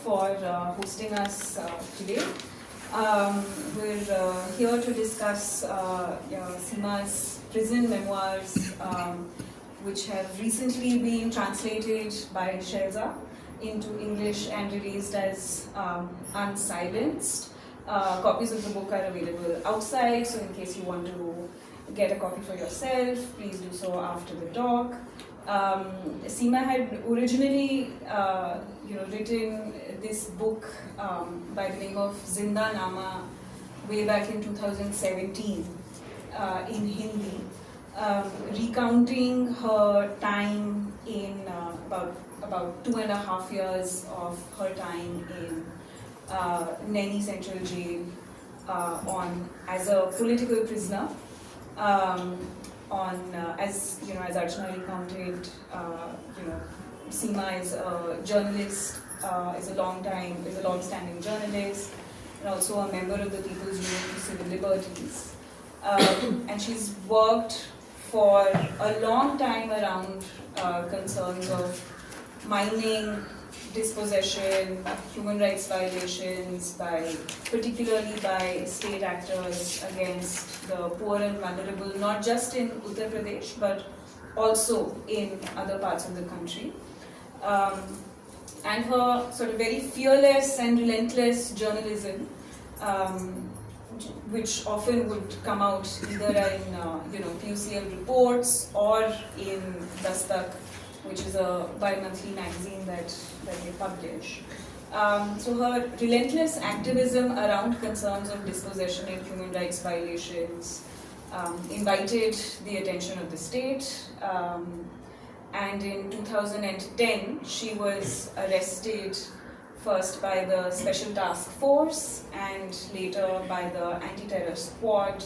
for hosting us today. We're here to discuss Seema's prison memoirs, which have recently been translated by Shailza into English and released as Unsilenced. Copies of the book are available outside, so in case you want to get a copy for yourself, please do so after the talk. Seema had originally written this book by the name of Zindan Nama way back in 2017 in Hindi, recounting her time in about 2.5 years of her time in Naini Central Jail as a political prisoner. As Archana recounted, Seema is a journalist, is a long-standing journalist, and also a member of the People's Union for Civil Liberties. And she's worked for a long time around concerns of mining, dispossession, human rights violations, particularly by state actors against the poor and vulnerable, not just in Uttar Pradesh, but also in other parts of the country. And her sort of very fearless and relentless journalism, which often would come out either in PUCL reports or in Dastak, which is a bi-monthly magazine that they publish. So her relentless activism around concerns of dispossession and human rights violations invited the attention of the state. And in 2010, she was arrested first by the Special Task Force and later by the Anti-Terror Squad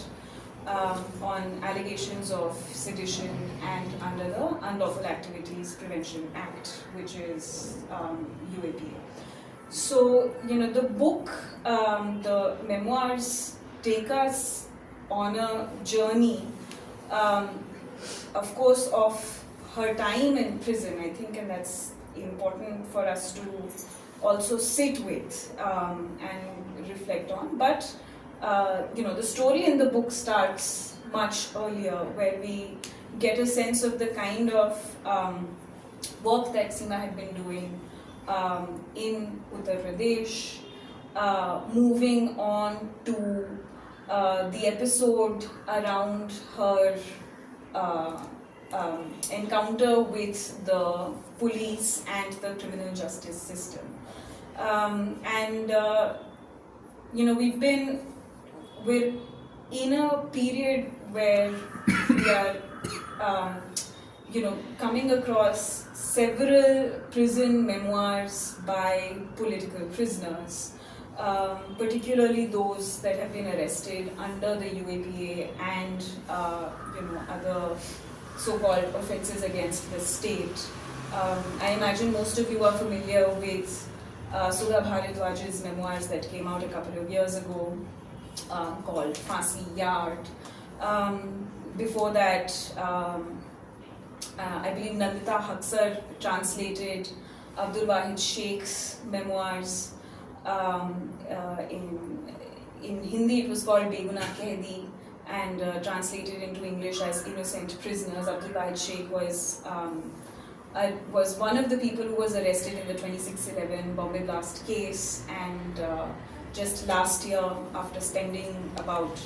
on allegations of sedition and under the Unlawful Activities Prevention Act, which is UAPA. So, the book, the memoirs take us on a journey, of course, of her time in prison, I think, and that's important for us to also sit with and reflect on. But the story in the book starts much earlier, where we get a sense of the kind of work that Seema had been doing in Uttar Pradesh, moving on to the episode around her encounter with the police and the criminal justice system. We're in a period where we are, coming across several prison memoirs by political prisoners, particularly those that have been arrested under the UAPA and, other so-called offences against the state. I imagine most of you are familiar with Sudha Bharadwaj's memoirs that came out a couple of years ago, called Phansi Yard. Before that, I believe Nandita Haksar translated Abdul Wahid Sheikh's memoirs. In Hindi it was called Beguna Kehdi, and translated into English as Innocent Prisoners. Abdul Wahid Sheikh was one of the people who was arrested in the 26/11 Bombay blast case, and just last year, after spending about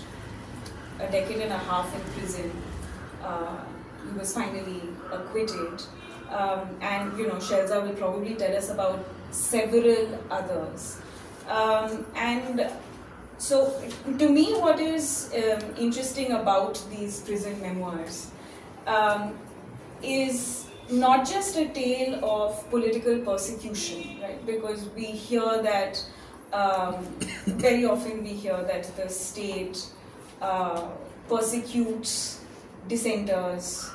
a decade and a half in prison, he was finally acquitted. And Shailza will probably tell us about several others. And so, to me, what is interesting about these prison memoirs is not just a tale of political persecution, right? Because we hear that, very often we hear that the state persecutes dissenters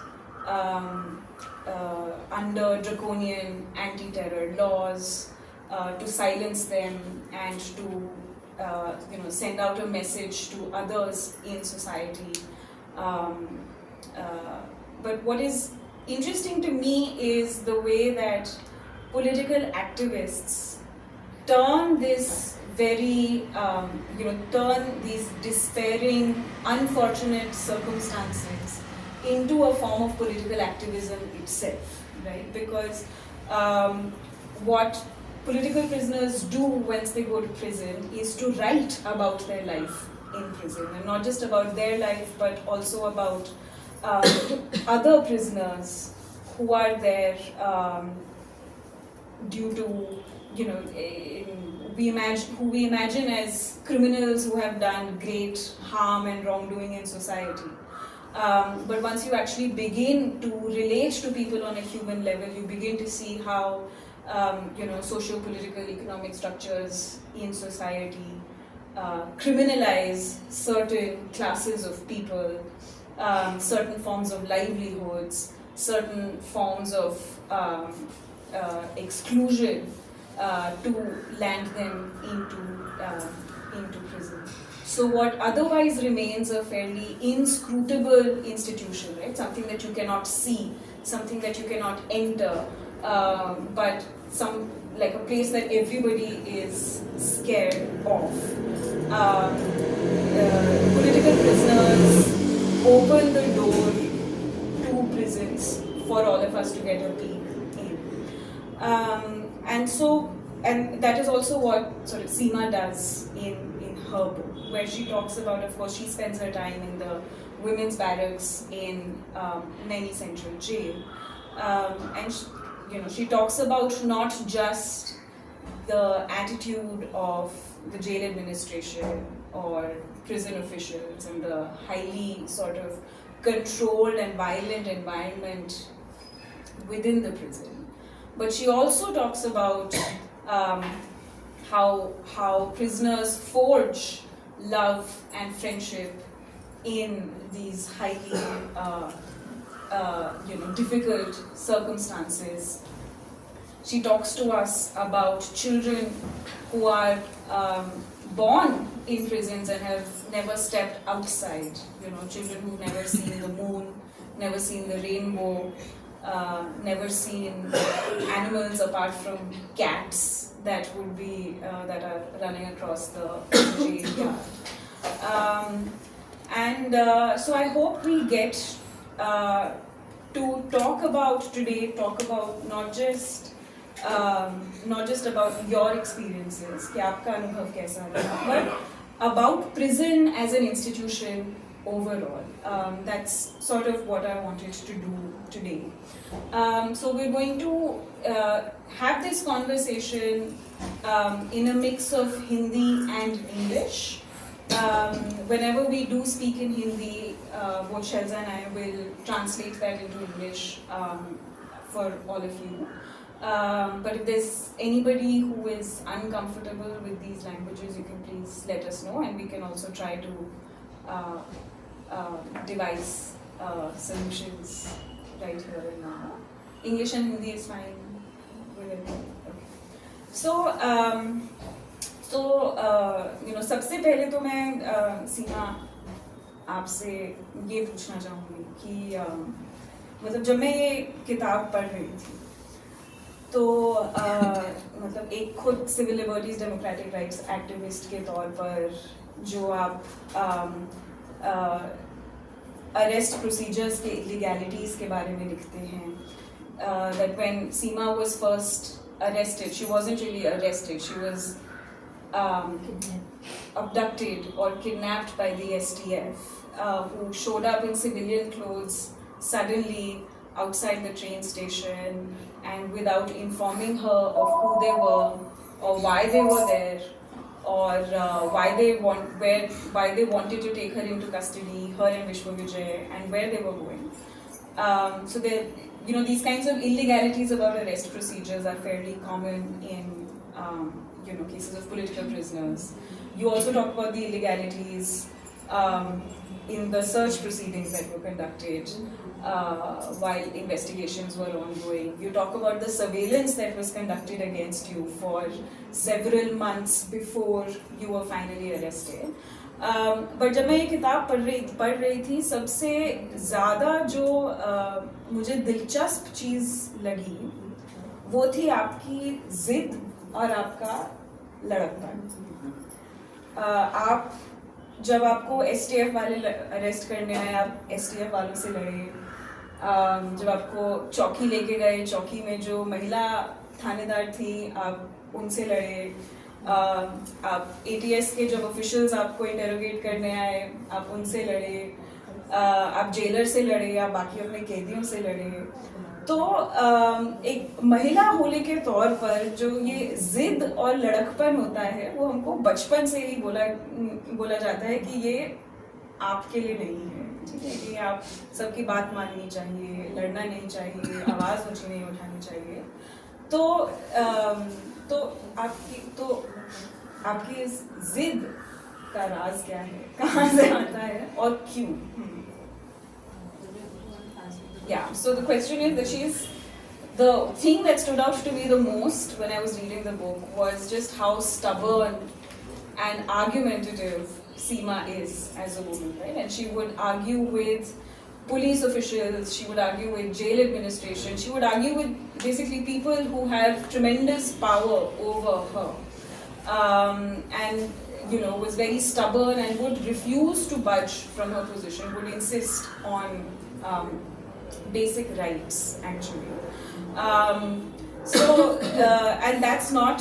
under draconian anti-terror laws to silence them and to send out a message to others in society. But what is interesting to me is the way that political activists turn this very, turn these despairing, unfortunate circumstances into a form of political activism itself, right? Because what political prisoners do once they go to prison is to write about their life in prison, and not just about their life, but also about other prisoners who are there due to, who we imagine as criminals who have done great harm and wrongdoing in society. But once you actually begin to relate to people on a human level, you begin to see how socio-political, economic structures in society criminalize certain classes of people, certain forms of livelihoods, certain forms of exclusion to land them into prison. So what otherwise remains a fairly inscrutable institution, right? Something that you cannot see, something that you cannot enter, but like a place that everybody is scared of. Political prisoners open the door to prisons for all of us to get a peek in. And that is also what sort of Seema does in her book, where she talks about, of course, she spends her time in the women's barracks in Naini Central Jail. And she talks about not just the attitude of the jail administration or prison officials and the highly sort of controlled and violent environment within the prison, but she also talks about how prisoners forge love and friendship in these highly difficult circumstances. She talks to us about children who are born in prisons and have never stepped outside. Children who've never seen the moon, never seen the rainbow, never seen animals apart from cats that would be that are running across the jail yard. So I hope we get to talk about not just about your experiences, कि आपका अनुभव कैसा रहा, but about prison as an institution overall. That's sort of what I wanted to do today. So we're going to have this conversation in a mix of Hindi and English. Whenever we do speak in Hindi, both Shailza and I will translate that into English for all of you. But if there's anybody who is uncomfortable with these languages, you can please let us know, and we can also try to devise solutions right here and now. English and Hindi is fine with everyone. Okay. So, सबसे पहले तो मैं सीमा आपसे ये पूछना चाहूँगी कि मतलब जब मैं ये किताब पढ़ रही थी तो मतलब एक खुद civil liberties democratic rights activist के तौर पर जो आप अरेस्ट प्रोसीजर्स के इलीगैलिटीज़ के बारे में लिखते हैं, that when Seema was first arrested, she wasn't really arrested, she was abducted or kidnapped by the STF, who showed up in civilian clothes suddenly outside the train station and without informing her of who they were or why they were there, or why they wanted to take her into custody, her and Vishwa Vijay, and where they were going. So there, these kinds of illegalities about arrest procedures are fairly common in cases of political prisoners. You also talk about the illegalities in the search proceedings that were conducted while investigations were ongoing. You talk about the surveillance that was conducted against you for several months before you were finally arrested. But जब मैं ये किताब पढ़ रही थी, सबसे ज़्यादा जो मुझे दिलचस्प चीज़ लगी वो थी आपकी ज़िद और आपका लड़कपन। आप जब आपको STF वाले अरेस्ट करने आए, आप STF वालों से लड़े। जब आपको चौकी लेके गए, चौकी में जो महिला थानेदार थी, आप उनसे लड़े। आप ATS के जब ऑफिशियल्स आपको इंटेरोगेट करने आए, आप उनसे लड़े। आप जेलर से लड़े, आप बाकी अपने कैदियों से लड़े। तो एक महिला होने के तौर पर जो ये जिद और लड़कपन होता है, वो हमको बचपन से ही बोला जाता है कि ये आपके लिए नहीं है, ठीक है, कि आप सबकी बात माननी चाहिए, लड़ना नहीं चाहिए, आवाज़ ऊंची नहीं उठानी चाहिए। तो आपकी इस जिद का राज क्या है, कहाँ से आता है और क्यों? Yeah, so the question is that the thing that stood out to me the most when I was reading the book was just how stubborn and argumentative Seema is as a woman, right? And she would argue with police officials, she would argue with jail administration, she would argue with basically people who have tremendous power over her. And was very stubborn and would refuse to budge from her position, would insist on basic rights, actually. And that's not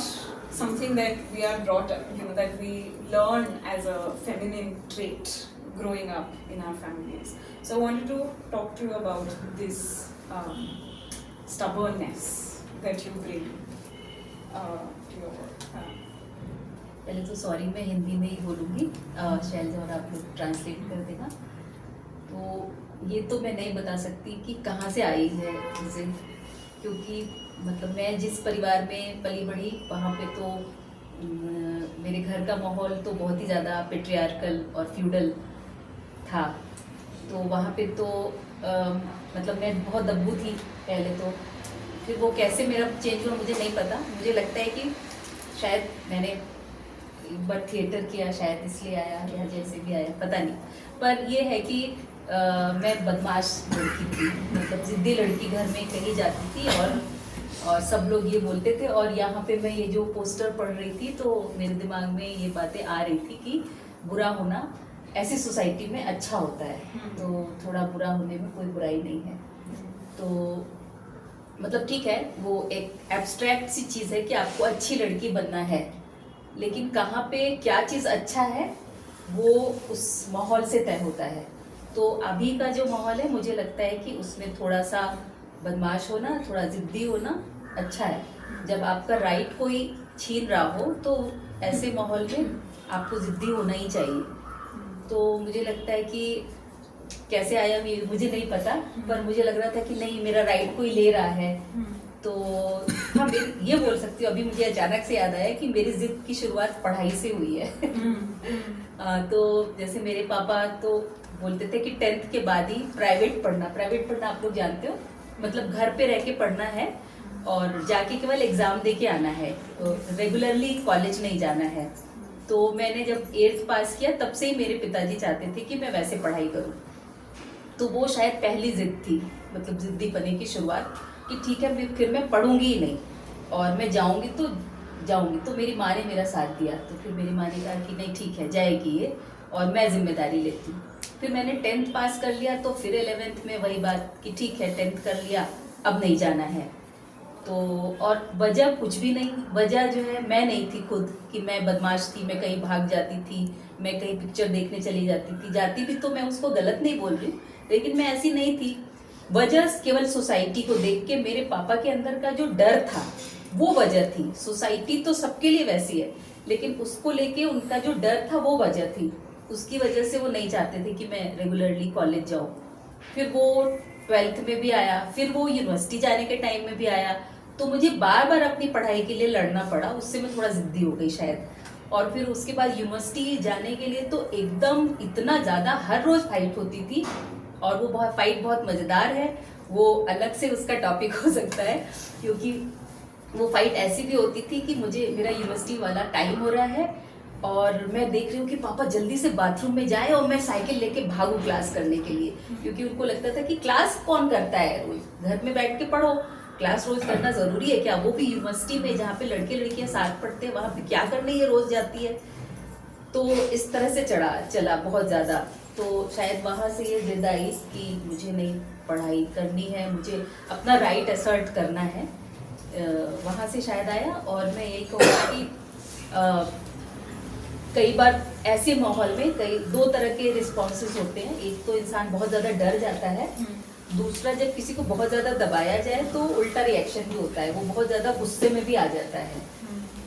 something that we are brought up, that we learn as a feminine trait growing up in our families. So I wanted to talk to you about this stubbornness that you bring to your work. पहले तो sorry, मैं हिंदी में ही बोलूँगी, शैलजा और आप लोग translate कर देना। तो ये तो मैं नहीं बता सकती कि कहाँ से आई है चीज़ें, क्योंकि मतलब मैं जिस परिवार में पली बढ़ी वहाँ पे तो मेरे घर का माहौल तो बहुत ही ज़्यादा पेट्रियार्कल और फ्यूडल था। तो वहाँ पे तो मतलब मैं बहुत दब्बू थी पहले तो, फिर वो कैसे मेरा चेंज हुआ मुझे नहीं पता। मुझे लगता है कि शायद मैंने एक बार थिएटर किया, शायद इसलिए आया या जैसे भी आया पता नहीं, पर ये है कि मैं बदमाश लड़की थी, मतलब जिद्दी लड़की, घर में कहीं जाती थी और सब लोग ये बोलते थे। और यहाँ पे मैं ये जो पोस्टर पढ़ रही थी तो मेरे दिमाग में ये बातें आ रही थी कि बुरा होना ऐसी सोसाइटी में अच्छा होता है, तो थोड़ा बुरा होने में कोई बुराई नहीं है। तो मतलब ठीक है, वो एक एब्स्ट्रैक्ट सी चीज़ है कि आपको अच्छी लड़की बनना है, लेकिन कहाँ पे क्या चीज़ अच्छा है वो उस माहौल से तय होता है। तो अभी का जो माहौल है मुझे लगता है कि उसमें थोड़ा सा बदमाश होना, थोड़ा ज़िद्दी होना अच्छा है। जब आपका राइट कोई छीन रहा हो तो ऐसे माहौल में आपको ज़िद्दी होना ही चाहिए। तो मुझे लगता है कि कैसे आया मुझे नहीं पता, पर मुझे लग रहा था कि नहीं, मेरा राइट कोई ले रहा है। तो हाँ, ये बोल सकती हूँ, अभी मुझे अचानक से याद आया कि मेरी जिद की शुरुआत पढ़ाई से हुई है। तो जैसे मेरे पापा तो बोलते थे कि 10th के बाद ही प्राइवेट पढ़ना आप लोग जानते हो, मतलब घर पे रह के पढ़ना है और जाके केवल एग्जाम दे के आना है, तो रेगुलरली कॉलेज नहीं जाना है। तो मैंने जब 8th पास किया तब से ही मेरे पिताजी चाहते थे कि मैं वैसे पढ़ाई करूँ। तो वो शायद पहली जिद थी, मतलब जिद्दी पने की शुरुआत, कि ठीक है फिर मैं पढ़ूंगी ही नहीं और मैं जाऊंगी तो मेरी माँ ने मेरा साथ दिया। तो फिर मेरी माँ ने कहा कि नहीं ठीक है, जाएगी ये और मैं जिम्मेदारी लेती हूँ। फिर मैंने 10th पास कर लिया, तो फिर 11th में वही बात कि ठीक है 10th कर लिया, अब नहीं जाना है। तो और वजह कुछ भी नहीं, वजह जो है मैं नहीं थी खुद, कि मैं बदमाश थी, मैं कहीं भाग जाती थी, मैं कहीं पिक्चर देखने चली जाती भी तो मैं उसको गलत नहीं बोल रही, लेकिन मैं ऐसी नहीं थी। वजह केवल सोसाइटी को देख के मेरे पापा के अंदर का जो डर था वो वजह थी। सोसाइटी तो सबके लिए वैसी है, लेकिन उसको लेके उनका जो डर था वो वजह थी। उसकी वजह से वो नहीं चाहते थे कि मैं रेगुलरली कॉलेज जाऊँ। फिर वो 12th में भी आया, फिर वो यूनिवर्सिटी जाने के टाइम में भी आया, तो मुझे बार बार अपनी पढ़ाई के लिए लड़ना पड़ा। उससे मैं थोड़ा जिद्दी हो गई शायद। और फिर उसके बाद यूनिवर्सिटी जाने के लिए तो एकदम इतना ज़्यादा हर रोज़ फाइट होती थी, और वो फाइट बहुत मज़ेदार है, वो अलग से उसका टॉपिक हो सकता है, क्योंकि वो फाइट ऐसी भी होती थी कि मेरा यूनिवर्सिटी वाला टाइम हो रहा है और मैं देख रही हूँ कि पापा जल्दी से बाथरूम में जाए और मैं साइकिल लेके भागूं क्लास करने के लिए, क्योंकि उनको लगता था कि क्लास कौन करता है, रोज घर में बैठ के पढ़ो, क्लास रोज करना जरूरी है क्या, वो भी यूनिवर्सिटी में जहाँ पे लड़के लड़कियां साथ पढ़ते हैं, वहाँ पे क्या करने ये रोज जाती है। तो इस तरह से चला बहुत ज़्यादा। तो शायद वहाँ से ये जिद आई कि मुझे नहीं पढ़ाई करनी है, मुझे अपना राइट असर्ट करना है, वहाँ से शायद आया। और मैं यही कहूँगा कि कई बार ऐसे माहौल में कई दो तरह के रिस्पॉन्सेस होते हैं। एक तो इंसान बहुत ज़्यादा डर जाता है, दूसरा जब किसी को बहुत ज़्यादा दबाया जाए तो उल्टा रिएक्शन भी होता है, वो बहुत ज़्यादा गुस्से में भी आ जाता है।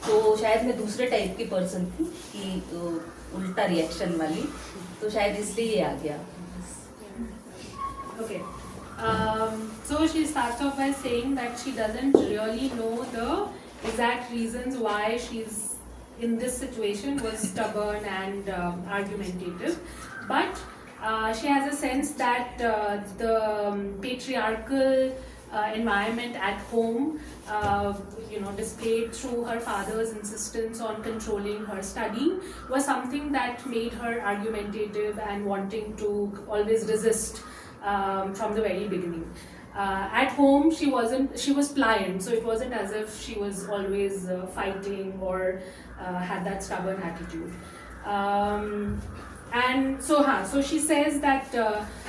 तो शायद मैं दूसरे टाइप की पर्सन थी कि उल्टा रिएक्शन वाली, तो शायद इसलिए ये आ गया। Okay. So she starts off by saying that she doesn't really know the exact reasons why she's in this situation, was stubborn and argumentative, but she has a sense that the patriarchal environment at home, displayed through her father's insistence on controlling her studying, was something that made her argumentative and wanting to always resist from the very beginning. At home, she was pliant, so it wasn't as if she was always fighting or had that stubborn attitude. And so she says that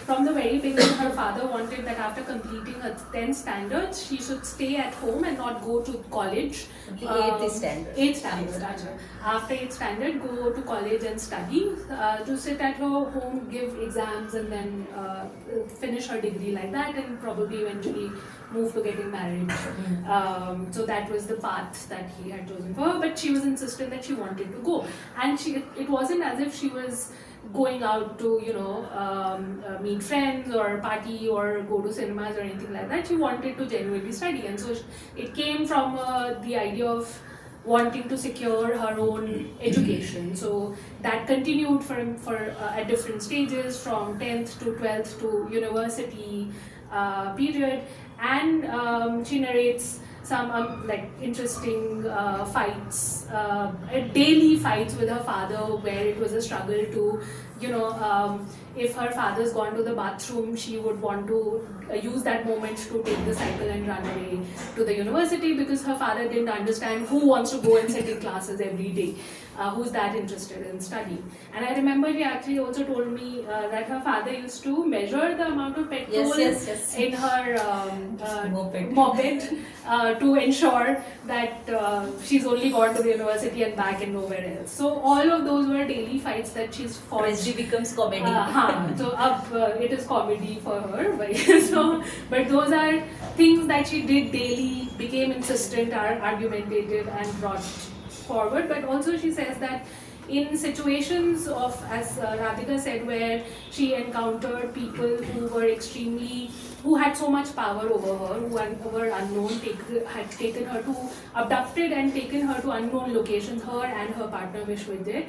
from the very beginning, her father wanted that after completing her 10th standards, she should stay at home and not go to college. The 8th standard. 8th standard, Raja. After 8th standard, go to college and study, to sit at her home, give exams, and then finish her degree like that, and probably eventually move to getting married. So that was the path that he had chosen for her, but she was insistent that she wanted to go. And it wasn't as if she was going out to meet friends or party or go to cinemas or anything like that. She wanted to genuinely study, and so it came from the idea of wanting to secure her own education. So that continued for at different stages, from 10th to 12th to university period. And she narrates some interesting fights, daily fights with her father, where it was a struggle to, if her father's gone to the bathroom, she would want to use that moment to take the cycle and run away to the university, because her father didn't understand who wants to go and sit in classes every day, who's that interested in studying. And I remember he actually also told me that her father used to measure the amount of petrol in her moped to ensure that she's only gone to the university and back and nowhere else. So all of those were daily fights that she's fought. She becomes comedy. So it is comedy for her. But those are things that she did daily, became insistent, argumentative, and brought forward. But also she says that in situations of, as Radhika said, where she encountered people who had so much power over her, who were unknown, had taken her to, abducted and taken her to unknown locations, her and her partner Vishwajay.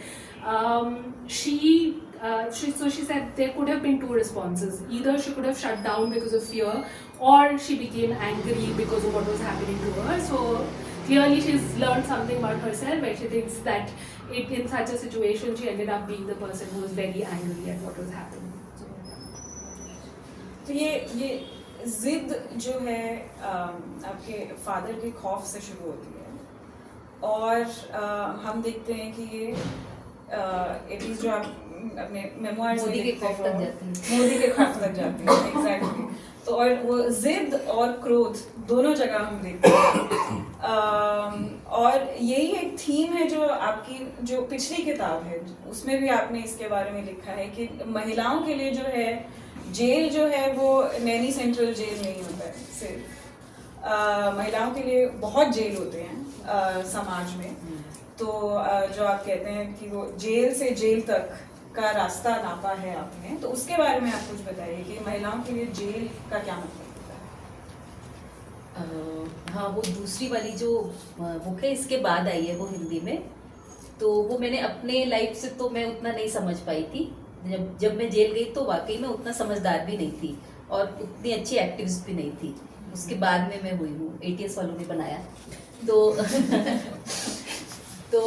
So she said there could have been two responses. Either she could have shut down because of fear, or she became angry because of what was happening to her. So clearly she's learned something about herself, where she thinks that in such a situation she ended up being the person who was very angry at what was happening. तो ये जिद जो है आपके father के खौफ से शुरू होती है, और हम देखते हैं कि ये एटलीस्ट जो आप अपने मेमोइर्स में देखते हो, मोदी के खौफ तक जाती है। एग्जैक्टली। तो और वो जिद और क्रोध दोनों जगह हम देखते हैं, और यही एक थीम है जो आपकी जो पिछली किताब है उसमें भी आपने इसके बारे में लिखा है कि महिलाओं के लिए जो है जेल जो है वो नैनी सेंट्रल जेल नहीं होता है सिर्फ, महिलाओं के लिए बहुत जेल होते हैं समाज में। तो जो आप कहते हैं कि वो जेल से जेल तक का रास्ता नापा है आपने, तो उसके बारे में आप कुछ बताइए कि महिलाओं के लिए जेल का क्या मतलब होता है। हाँ, वो दूसरी वाली जो बुक है इसके बाद आई है वो हिंदी में, तो वो मैंने अपने लाइफ से तो मैं उतना नहीं समझ पाई थी। जब मैं जेल गई तो वाकई में उतना समझदार भी नहीं थी और उतनी अच्छी एक्टिविस्ट भी नहीं थी। उसके बाद में मैं हुई हूँ, ATS वालों ने बनाया। तो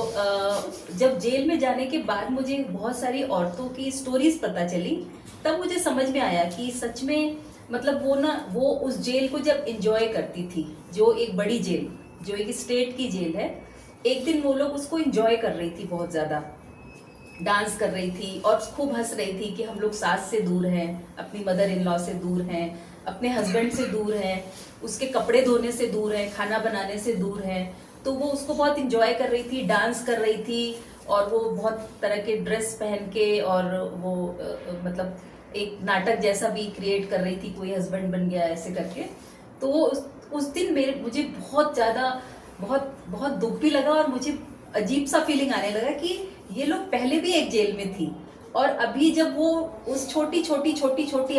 जब जेल में जाने के बाद मुझे बहुत सारी औरतों की स्टोरीज पता चली, तब मुझे समझ में आया कि सच में मतलब वो उस जेल को जब एंजॉय करती थी, जो एक बड़ी जेल, जो एक स्टेट की जेल है, एक दिन वो लोग उसको एंजॉय कर रही थी, बहुत ज़्यादा डांस कर रही थी और खूब हंस रही थी कि हम लोग सास से दूर हैं, अपनी मदर इन लॉ से दूर हैं, अपने हस्बैंड से दूर हैं, उसके कपड़े धोने से दूर हैं, खाना बनाने से दूर हैं। तो वो उसको बहुत इंजॉय कर रही थी, डांस कर रही थी और वो बहुत तरह के ड्रेस पहन के और वो मतलब एक नाटक जैसा भी क्रिएट कर रही थी, कोई हस्बैंड बन गया ऐसे करके। तो वो उस दिन मुझे बहुत ज़्यादा बहुत दुख भी लगा और मुझे अजीब सा फीलिंग आने लगा कि ये लोग पहले भी एक जेल में थी और अभी जब वो उस छोटी छोटी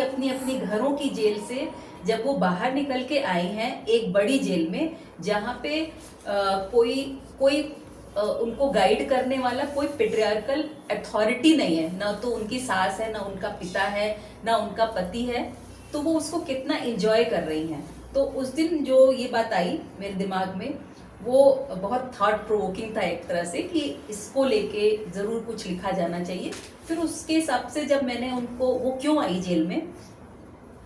अपनी अपनी घरों की जेल से जब वो बाहर निकल के आई हैं एक बड़ी जेल में, जहाँ पे कोई उनको गाइड करने वाला कोई पेट्रियार्कल अथॉरिटी नहीं है, ना तो उनकी सास है, ना उनका पिता है, ना उनका पति है, तो वो उसको कितना एंजॉय कर रही हैं। तो उस दिन जो ये बात आई मेरे दिमाग में, वो बहुत थॉट प्रोवोकिंग था एक तरह से कि इसको लेके ज़रूर कुछ लिखा जाना चाहिए। फिर उसके हिसाब से जब मैंने उनको, वो क्यों आई जेल में,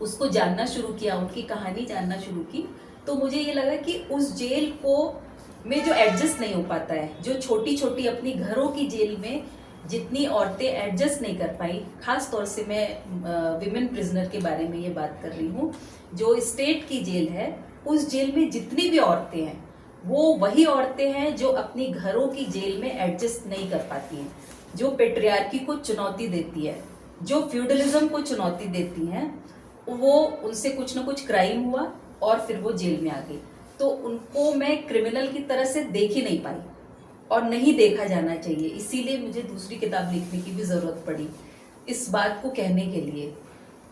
उसको जानना शुरू किया, उनकी कहानी जानना शुरू की, तो मुझे ये लगा कि उस जेल को में जो एडजस्ट नहीं हो पाता है, जो छोटी छोटी अपनी घरों की जेल में जितनी औरतें एडजस्ट नहीं कर पाई, खास तौर से मैं विमेन प्रिजनर के बारे में ये बात कर रही हूँ, जो स्टेट की जेल है, उस जेल में जितनी भी औरतें हैं वो वही औरतें हैं जो अपनी घरों की जेल में एडजस्ट नहीं कर पाती हैं, जो पेट्रियार्की को चुनौती देती है, जो फ्यूडलिज्म को चुनौती देती हैं, वो उनसे कुछ ना कुछ क्राइम हुआ और फिर वो जेल में आ गई। तो उनको मैं क्रिमिनल की तरह से देख ही नहीं पाई और नहीं देखा जाना चाहिए, इसीलिए मुझे दूसरी किताब लिखने की भी ज़रूरत पड़ी इस बात को कहने के लिए।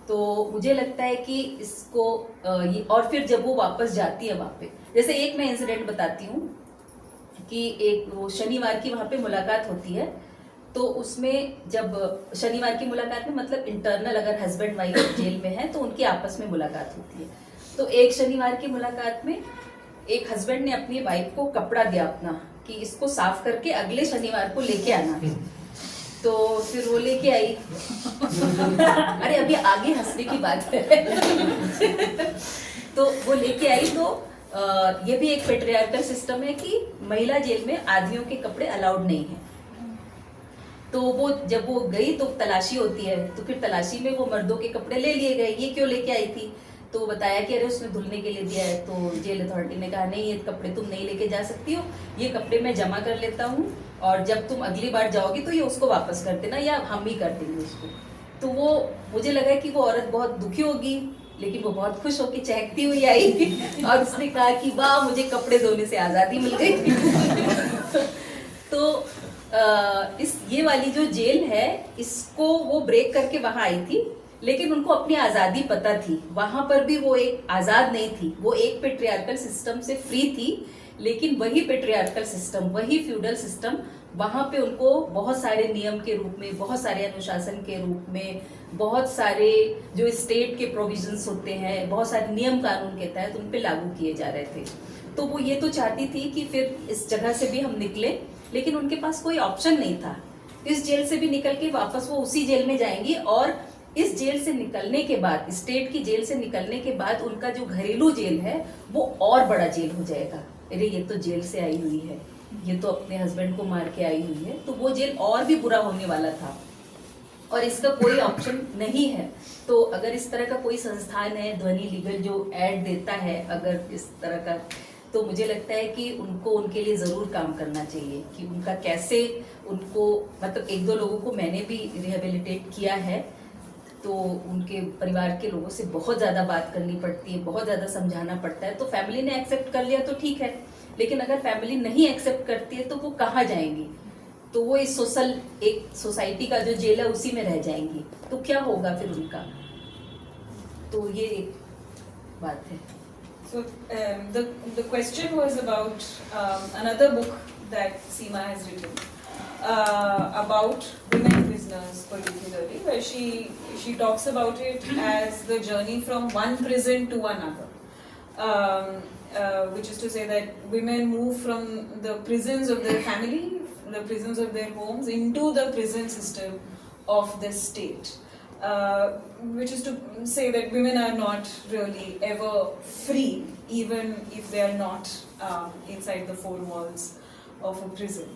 तो मुझे लगता है कि इसको ये, और फिर जब वो वापस जाती है वहाँ पे, जैसे एक मैं इंसिडेंट बताती हूँ कि एक वो शनिवार की वहाँ पे मुलाकात होती है, तो उसमें जब शनिवार की मुलाकात में मतलब इंटरनल अगर हस्बैंड वाइफ जेल में है तो उनकी आपस में मुलाकात होती है। तो एक शनिवार की मुलाकात में एक हस्बैंड ने अपनी वाइफ को कपड़ा दिया अपना कि इसको साफ करके अगले शनिवार को लेके आना। तो फिर वो लेके आई अरे अभी आगे हंसने की बात है तो वो लेके आई, तो ये भी एक पेट्रियार्कल सिस्टम है कि महिला जेल में आदमियों के कपड़े अलाउड नहीं है। तो वो जब वो गई तो तलाशी होती है, तो फिर तलाशी में वो मर्दों के कपड़े ले लिए गए, ये क्यों लेके आई थी, तो बताया कि अरे उसने धुलने के लिए दिया है। तो जेल अथॉरिटी ने कहा नहीं, ये कपड़े तुम नहीं लेके जा सकती हो, ये कपड़े मैं जमा कर लेता हूँ और जब तुम अगली बार जाओगी तो ये उसको वापस कर देना या हम ही कर देंगे उसको। तो वो मुझे लगा कि वो औरत बहुत दुखी होगी, लेकिन वो बहुत खुश होकर चहकती हुई आई और उसने कहा कि वाह मुझे कपड़े धोने से आज़ादी मिल गई तो ये वाली जो जेल है इसको वो ब्रेक करके वहां आई थी, लेकिन उनको अपनी आज़ादी पता थी, वहां पर भी वो एक आज़ाद नहीं थी, वो एक पेट्रियार्कल सिस्टम से फ्री थी, लेकिन वही पेट्रियार्कल सिस्टम, वही फ्यूडल सिस्टम वहां पे उनको बहुत सारे नियम के रूप में, बहुत सारे अनुशासन के रूप में, बहुत सारे जो स्टेट के प्रोविजंस होते हैं, बहुत सारे नियम कानून के तहत उन पे लागू किए जा रहे थे। तो वो ये तो चाहती थी कि फिर इस जगह से भी हम निकले, लेकिन उनके पास कोई ऑप्शन नहीं था। इस जेल से भी निकल के वापस वो उसी जेल में जाएंगी और इस जेल से निकलने के बाद, स्टेट की जेल से निकलने के बाद उनका जो घरेलू जेल है वो और बड़ा जेल हो जाएगा। अरे ये तो जेल से आई हुई है, ये तो अपने हस्बैंड को मार के आई हुई है, तो वो जेल और भी बुरा होने वाला था और इसका कोई ऑप्शन नहीं है। तो अगर इस तरह का कोई संस्थान है, ध्वनि लीगल जो ऐड देता है अगर इस तरह का, तो मुझे लगता है कि उनको उनके लिए ज़रूर काम करना चाहिए कि उनका कैसे उनको, मतलब एक दो लोगों को मैंने भी रिहेबिलिटेट किया है, तो उनके परिवार के लोगों से बहुत ज़्यादा बात करनी पड़ती है, बहुत ज़्यादा समझाना पड़ता है। तो फैमिली ने एक्सेप्ट कर लिया तो ठीक है, लेकिन अगर फैमिली नहीं एक्सेप्ट करती है तो वो कहाँ जाएंगी, तो वो इस एक सोसाइटी का जो जेल है उसी में रह जाएंगी, तो क्या होगा फिर उनका। तो ये एक बात है। So the question was about another book that Seema has written about women prisoners particularly, where she talks about it as the journey from one prison to another, which is to say that women move from the prisons of their family, the prisons of their homes, into the prison system of the state. which is to say that women are not really ever free, even if they are not inside the four walls of a prison.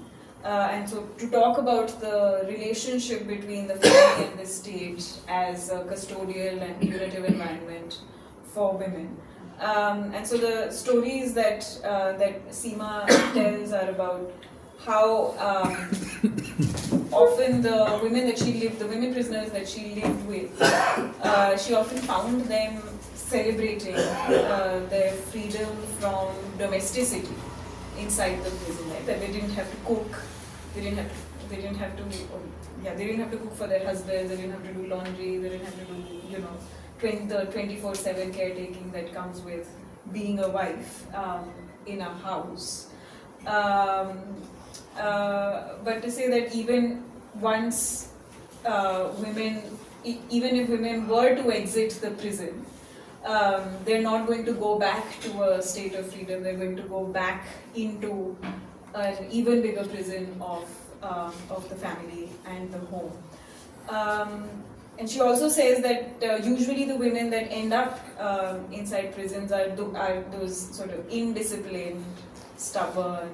And so to talk about the relationship between the family and the state as a custodial and curative environment for women. And so the stories that Seema tells are about how often the women prisoners that she lived with, she often found them celebrating their freedom from domesticity inside the prison, right? That they didn't have to cook, they didn't have to cook for their husbands, they didn't have to do laundry, they didn't have to do, the 24/7 caretaking that comes with being a wife in a house. But to say that even once even if women were to exit the prison, they're not going to go back to a state of freedom. They're going to go back into an even bigger prison of the family and the home. And she also says that usually the women that end up inside prisons are those sort of indisciplined, stubborn,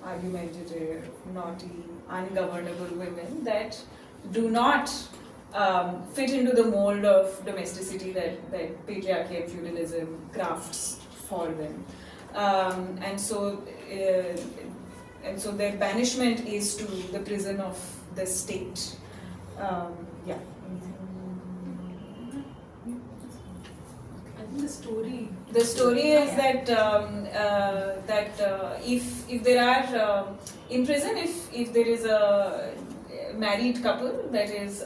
argumentative, naughty, ungovernable women that do not fit into the mold of domesticity that patriarchy and feudalism crafts for them. And so their banishment is to the prison of the state. Yeah. The story is that if there are in prison, if there is a married couple that is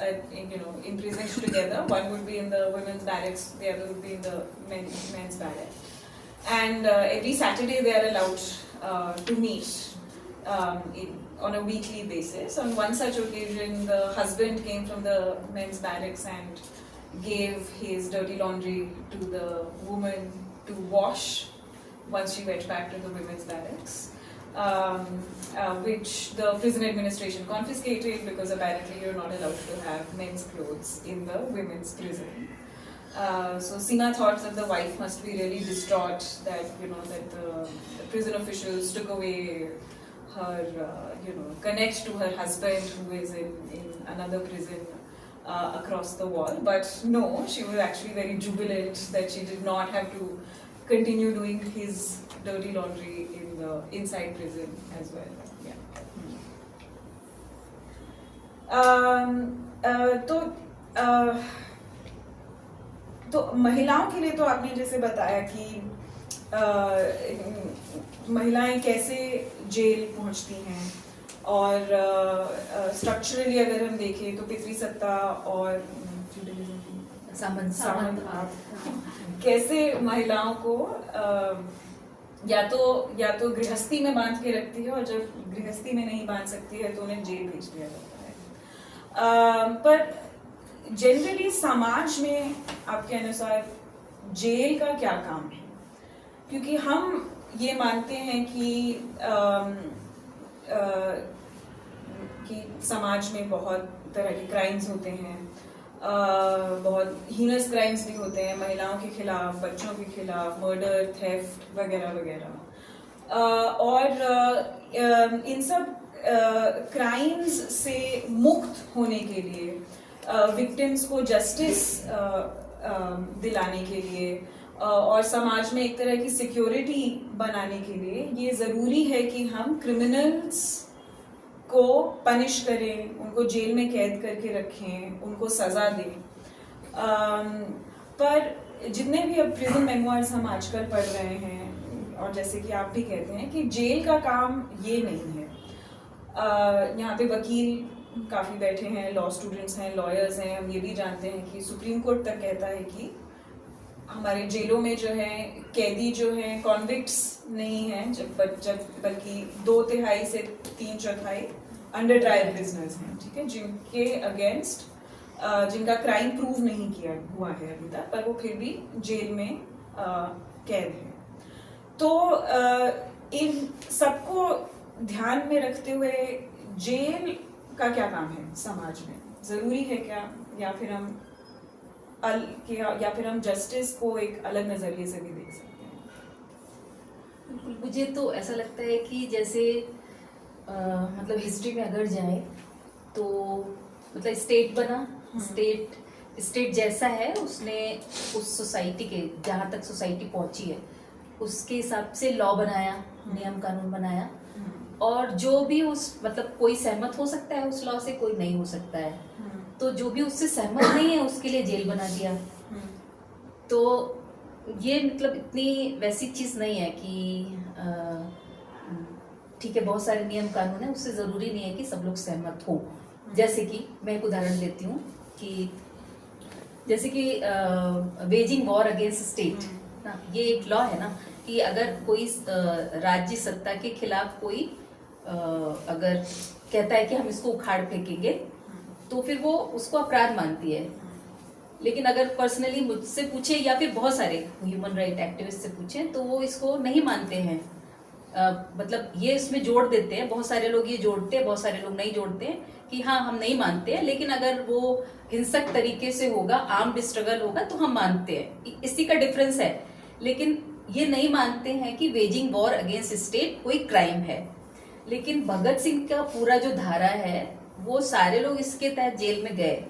imprisoned together, one would be in the women's barracks, the other would be in the men's barracks, and every Saturday they are allowed to meet on a weekly basis. On one such occasion, the husband came from the men's barracks and gave his dirty laundry to the woman to wash once she went back to the women's barracks, which the prison administration confiscated because apparently you're not allowed to have men's clothes in the women's prison. So Seema thought that the wife must be really distraught that that the prison officials took away her connect to her husband who is in another prison across the wall. But no, she was actually very jubilant that she did not have to continue doing his dirty laundry in the inside prison as well. Yeah. तो महिलाओं के लिए तो आपने जैसे बताया कि महिलाएं कैसे जेल पहुंचती हैं, और स्ट्रक्चरली अगर हम देखें तो पितृसत्ता और सामंत कैसे महिलाओं को या तो गृहस्थी में बांध के रखती है, और जब गृहस्थी में नहीं बांध सकती है तो उन्हें जेल भेज दिया जाता है. पर जनरली समाज में आपके अनुसार जेल का क्या काम है? क्योंकि हम ये मानते हैं कि समाज में बहुत तरह के क्राइम्स होते हैं, बहुत हीनस क्राइम्स भी होते हैं महिलाओं के खिलाफ, बच्चों के खिलाफ, मर्डर, थेफ्ट वगैरह वगैरह, और इन सब क्राइम्स से मुक्त होने के लिए, विक्टिम्स को जस्टिस दिलाने के लिए और समाज में एक तरह की सिक्योरिटी बनाने के लिए ये ज़रूरी है कि हम क्रिमिनल्स को पनिश करें, उनको जेल में कैद करके रखें, उनको सज़ा दें. पर जितने भी अब प्रिजन मेमोइर्स हम आजकल पढ़ रहे हैं, और जैसे कि आप भी कहते हैं कि जेल का काम ये नहीं है. यहाँ पे वकील काफ़ी बैठे हैं, लॉ स्टूडेंट्स हैं, लॉयर्स हैं. हम ये भी जानते हैं कि सुप्रीम कोर्ट तक कहता है कि हमारे जेलों में जो है कैदी जो हैं कॉन्विक्ट्स नहीं हैं, बल्कि 2/3 से 3/4 अंडर ट्रायल प्रिजनर्स हैं, ठीक है, जिनके अगेंस्ट जिनका क्राइम प्रूव नहीं किया हुआ है अभी तक, पर वो फिर भी जेल में कैद है. तो इन सबको ध्यान में रखते हुए जेल का क्या काम है समाज में? ज़रूरी है क्या, या फिर हम या फिर हम जस्टिस को एक अलग नजरिए से भी देख सकते हैं? बिल्कुल, मुझे तो ऐसा लगता है कि जैसे मतलब हिस्ट्री में अगर जाए तो मतलब स्टेट बना, स्टेट जैसा है उसने उस सोसाइटी के जहाँ तक सोसाइटी पहुँची है उसके हिसाब से लॉ बनाया, नियम कानून बनाया, और जो भी उस मतलब कोई सहमत हो सकता है उस लॉ से, कोई नहीं हो सकता है, तो जो भी उससे सहमत नहीं है उसके लिए जेल बना दिया। तो ये मतलब इतनी वैसी चीज़ नहीं है कि ठीक है बहुत सारे नियम कानून है, उससे ज़रूरी नहीं है कि सब लोग सहमत हो। जैसे कि मैं एक उदाहरण देती हूँ कि जैसे कि वेजिंग वॉर अगेंस्ट स्टेट ना, ये एक लॉ है ना कि अगर कोई राज्य सत्ता के खिलाफ कोई अगर कहता है कि हम इसको उखाड़ फेंकेंगे तो फिर वो उसको अपराध मानती है। लेकिन अगर पर्सनली मुझसे पूछे या फिर बहुत सारे ह्यूमन राइट एक्टिविस्ट से पूछे तो वो इसको नहीं मानते हैं। मतलब ये इसमें जोड़ देते हैं, बहुत सारे लोग ये जोड़ते हैं, बहुत सारे लोग नहीं जोड़ते हैं कि हाँ हम नहीं मानते हैं, लेकिन अगर वो हिंसक तरीके से होगा, आर्म्ड स्ट्रगल होगा तो हम मानते हैं, इसी का डिफरेंस है। लेकिन ये नहीं मानते हैं कि वेजिंग वॉर अगेंस्ट स्टेट कोई क्राइम है। लेकिन भगत सिंह का पूरा जो धारा है वो सारे लोग इसके तहत जेल में गए,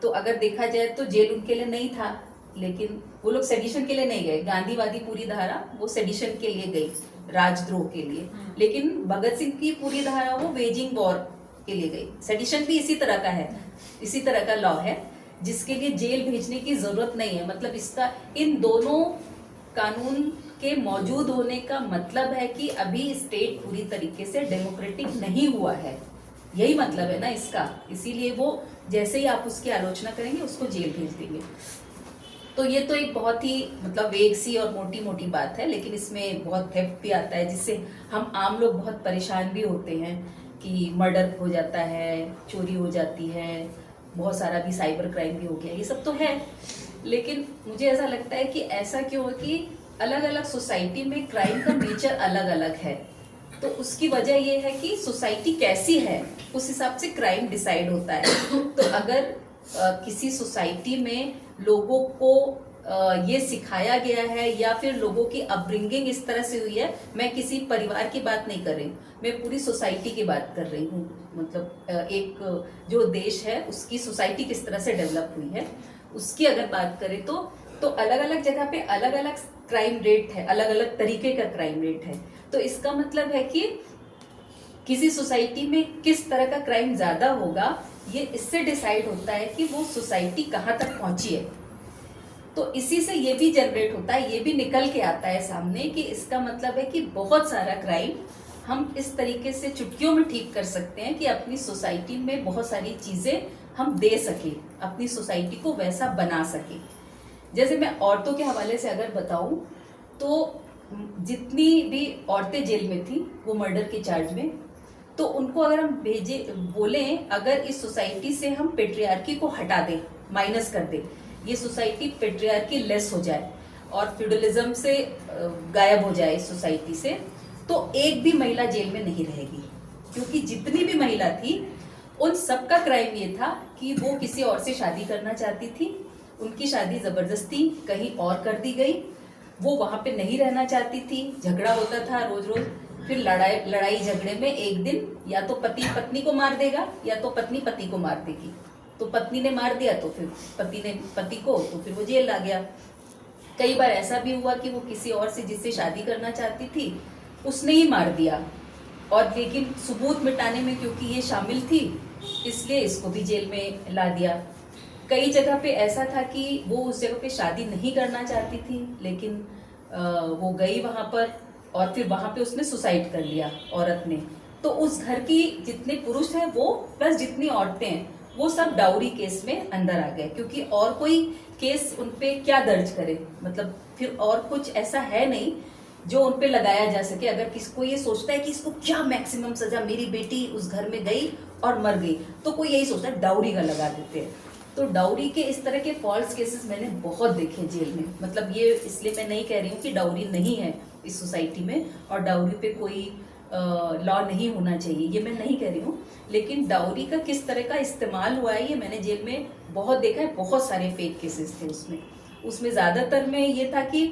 तो अगर देखा जाए तो जेल उनके लिए नहीं था, लेकिन वो लोग सेडिशन के लिए नहीं गए। गांधीवादी पूरी धारा वो सेडिशन के लिए गई, राजद्रोह के लिए, लेकिन भगत सिंह की पूरी धारा वो वेजिंग वॉर के लिए गई। सेडिशन भी इसी तरह का है, इसी तरह का लॉ है जिसके लिए जेल भेजने की जरूरत नहीं है। मतलब इसका इन दोनों कानून के मौजूद होने का मतलब है कि अभी स्टेट पूरी तरीके से डेमोक्रेटिक नहीं हुआ है, यही मतलब है ना इसका। इसीलिए वो जैसे ही आप उसकी आलोचना करेंगे उसको जेल भेज देंगे। तो ये तो एक बहुत ही मतलब वेग सी और मोटी मोटी बात है, लेकिन इसमें बहुत थेफ्ट भी आता है जिससे हम आम लोग बहुत परेशान भी होते हैं कि मर्डर हो जाता है, चोरी हो जाती है, बहुत सारा भी साइबर क्राइम भी हो गया, ये सब तो है। लेकिन मुझे ऐसा लगता है कि ऐसा क्यों है कि अलग अलग सोसाइटी में क्राइम का नेचर अलग अलग है, तो उसकी वजह ये है कि सोसाइटी कैसी है उस हिसाब से क्राइम डिसाइड होता है। तो अगर किसी सोसाइटी में लोगों को ये सिखाया गया है या फिर लोगों की अपब्रिंगिंग इस तरह से हुई है, मैं किसी परिवार की बात नहीं कर रही हूँ, मैं पूरी सोसाइटी की बात कर रही हूँ। मतलब एक जो देश है उसकी सोसाइटी किस तरह से डेवलप हुई है उसकी अगर बात करें तो अलग अलग जगह पे अलग अलग क्राइम रेट है, अलग अलग तरीके का क्राइम रेट है। तो इसका मतलब है कि किसी सोसाइटी में किस तरह का क्राइम ज्यादा होगा ये इससे डिसाइड होता है कि वो सोसाइटी कहाँ तक पहुंची है। तो इसी से ये भी जनरेट होता है, ये भी निकल के आता है सामने कि इसका मतलब है कि बहुत सारा क्राइम हम इस तरीके से चुटकियों में ठीक कर सकते हैं कि अपनी सोसाइटी में बहुत सारी चीजें हम दे सके, अपनी सोसाइटी को वैसा बना सके। जैसे मैं औरतों के हवाले से अगर बताऊं तो जितनी भी औरतें जेल में थी वो मर्डर के चार्ज में, तो उनको अगर हम भेजे बोलें अगर इस सोसाइटी से हम पेट्रियार्की को हटा दें, माइनस कर दें, ये सोसाइटी पेट्रियार्की लेस हो जाए और फ्यूडलिज्म से गायब हो जाए इस सोसाइटी से, तो एक भी महिला जेल में नहीं रहेगी। क्योंकि जितनी भी महिला थी उन सबका क्राइम ये था कि वो किसी और से शादी करना चाहती थी, उनकी शादी जबरदस्ती कहीं और कर दी गई, वो वहां पे नहीं रहना चाहती थी, झगड़ा होता था रोज रोज, फिर लड़ाई झगड़े में एक दिन या तो पति पत्नी को मार देगा या तो पत्नी पति को मार देगी। तो पत्नी ने मार दिया तो फिर पति ने पति को, तो फिर वो जेल आ गया। कई बार ऐसा भी हुआ कि वो किसी और से जिससे शादी करना चाहती थी उसने ही मार दिया, और लेकिन सबूत मिटाने में क्योंकि ये शामिल थी इसलिए इसको भी जेल में ला दिया। कई जगह पे ऐसा था कि वो उस जगह पे शादी नहीं करना चाहती थी, लेकिन वो गई वहां पर और फिर वहां पे उसने सुसाइड कर लिया औरत ने। तो उस घर की जितने पुरुष हैं वो प्लस जितनी औरतें हैं वो सब डाउरी केस में अंदर आ गए, क्योंकि और कोई केस उनपे क्या दर्ज करे, मतलब फिर और कुछ ऐसा है नहीं जो उनपे लगाया जा सके। अगर किसको ये सोचता है कि इसको क्या मैक्सिमम सजा, मेरी बेटी उस घर में गई और मर गई, तो कोई यही सोचता है डाउरी का लगा देते हैं। तो डाउरी के इस तरह के फॉल्स केसेस मैंने बहुत देखे जेल में। मतलब ये इसलिए मैं नहीं कह रही हूँ कि डाउरी नहीं है इस सोसाइटी में और डाउरी पे कोई लॉ नहीं होना चाहिए, ये मैं नहीं कह रही हूँ, लेकिन डाउरी का किस तरह का इस्तेमाल हुआ है ये मैंने जेल में बहुत देखा है। बहुत सारे फेक केसेस थे उसमें ज़्यादातर में ये था कि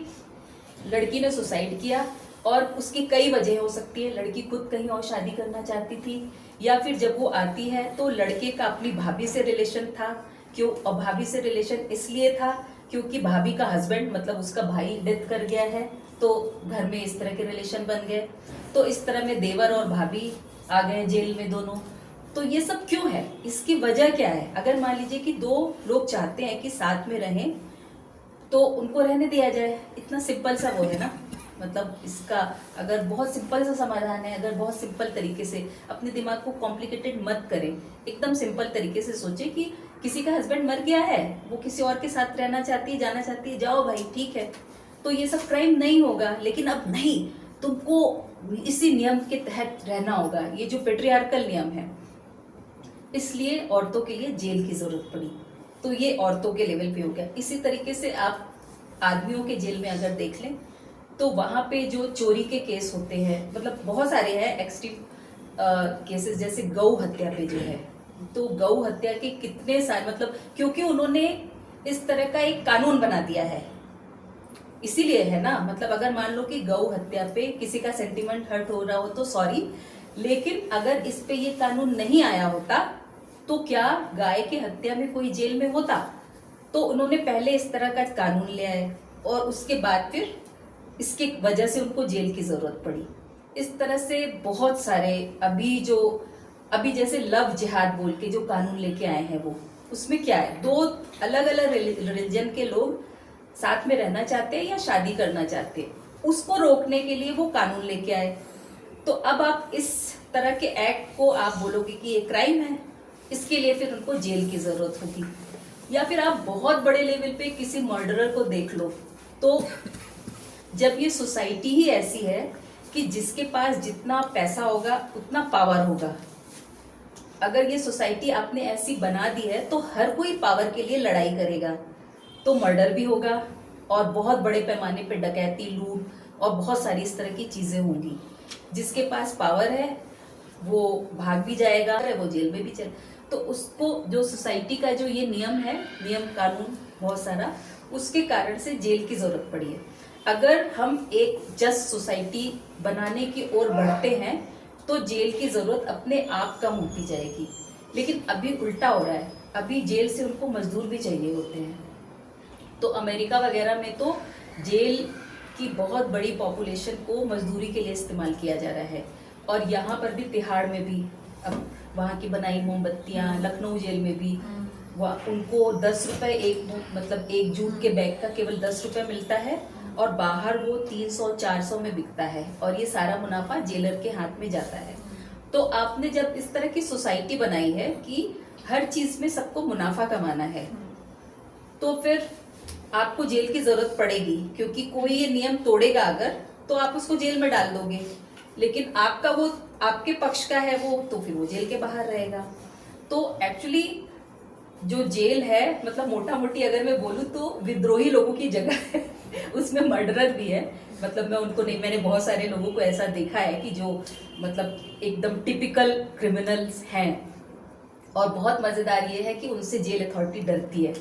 लड़की ने सुसाइड किया और उसकी कई वजह हो सकती है। लड़की खुद कहीं और शादी करना चाहती थी, या फिर जब वो आती है तो लड़के का अपनी भाभी से रिलेशन था। क्यों? और भाभी से रिलेशन इसलिए था क्योंकि भाभी का हस्बैंड मतलब उसका भाई डेथ कर गया है, तो घर में इस तरह के रिलेशन बन गए। तो इस तरह में देवर और भाभी आ गए जेल में दोनों। तो ये सब क्यों है? इसकी वजह क्या है? अगर मान लीजिए कि दो लोग चाहते हैं कि साथ में रहें तो उनको रहने दिया जाए, इतना सिंपल सा वो है ना। मतलब इसका अगर बहुत सिंपल सा समाधान है, अगर बहुत सिंपल तरीके से, अपने दिमाग को कॉम्प्लिकेटेड मत करें, एकदम सिंपल तरीके से सोचें कि किसी का हस्बैंड मर गया है, वो किसी और के साथ रहना चाहती है, जाना चाहती है, जाओ भाई ठीक है, तो ये सब क्राइम नहीं होगा। लेकिन अब नहीं, तुमको इसी नियम के तहत रहना होगा, ये जो पेट्रियार्कल नियम है, इसलिए औरतों के लिए जेल की जरूरत पड़ी। तो ये औरतों के लेवल पे हो गया। इसी तरीके से आप आदमियों के जेल में अगर देख लें तो वहां पे जो चोरी के केस होते हैं, मतलब बहुत सारे हैं एक्सट्रीम केसेस, जैसे गौ हत्या पे जो है, तो गौ हत्या के कितने सारे, मतलब क्योंकि उन्होंने इस तरह का एक कानून बना दिया है, इसीलिए है ना। मतलब अगर मान लो कि गौ हत्या पे किसी का सेंटिमेंट हर्ट हो रहा हो तो सॉरी, लेकिन अगर इस पे ये कानून नहीं आया होता तो क्या गाय की हत्या में कोई जेल में होता? तो उन्होंने पहले इस तरह का कानून ले आए और उसके बाद फिर इसके वजह से उनको जेल की जरूरत पड़ी। इस तरह से बहुत सारे अभी जैसे लव जिहाद बोल के जो कानून लेके आए हैं, वो उसमें क्या है, दो अलग अलग रिलीजन के लोग साथ में रहना चाहते हैं या शादी करना चाहते हैं, उसको रोकने के लिए वो कानून लेके आए। तो अब आप इस तरह के एक्ट को आप बोलोगे कि ये क्राइम है, इसके लिए फिर उनको जेल की जरूरत होगी। या फिर आप बहुत बड़े लेवल पे किसी मर्डरर को देख लो, तो जब ये सोसाइटी ही ऐसी है कि जिसके पास जितना पैसा होगा उतना पावर होगा, अगर ये सोसाइटी आपने ऐसी बना दी है तो हर कोई पावर के लिए लड़ाई करेगा, तो मर्डर भी होगा और बहुत बड़े पैमाने पे डकैती, लूट और बहुत सारी इस तरह की चीजें होंगी। जिसके पास पावर है वो भाग भी जाएगा, वो जेल में भी चले। तो उसको जो सोसाइटी का जो ये नियम है, नियम कानून बहुत सारा, उसके कारण से जेल की जरूरत पड़ी है। अगर हम एक जस्ट सोसाइटी बनाने की ओर बढ़ते हैं तो जेल की जरूरत अपने आप कम होती जाएगी। लेकिन अभी उल्टा हो रहा है, अभी जेल से उनको मजदूर भी चाहिए होते हैं। तो अमेरिका वगैरह में तो जेल की बहुत बड़ी पॉपुलेशन को मजदूरी के लिए इस्तेमाल किया जा रहा है। और यहाँ पर भी तिहाड़ में भी अब वहाँ की बनाई मोमबत्तियाँ, लखनऊ जेल में भी उनको 10 रुपए एक जूट के बैग का केवल 10 रुपए मिलता है और बाहर वो 300-400 में बिकता है, और ये सारा मुनाफा जेलर के हाथ में जाता है। तो आपने जब इस तरह की सोसाइटी बनाई है कि हर चीज में सबको मुनाफा कमाना है, तो फिर आपको जेल की जरूरत पड़ेगी, क्योंकि कोई ये नियम तोड़ेगा अगर, तो आप उसको जेल में डाल दोगे। लेकिन आपका वो आपके पक्ष का है वो, तो फिर वो जेल के बाहर रहेगा। तो एक्चुअली जो जेल है, मतलब मोटा मोटी अगर मैं बोलूँ तो विद्रोही लोगों की जगह है उसमें मर्डरर भी है। मतलब मैं उनको नहीं, मैंने बहुत सारे लोगों को ऐसा देखा है कि जो मतलब एकदम टिपिकल क्रिमिनल्स हैं, और बहुत मजेदार ये है कि उनसे जेल अथॉरिटी डरती है,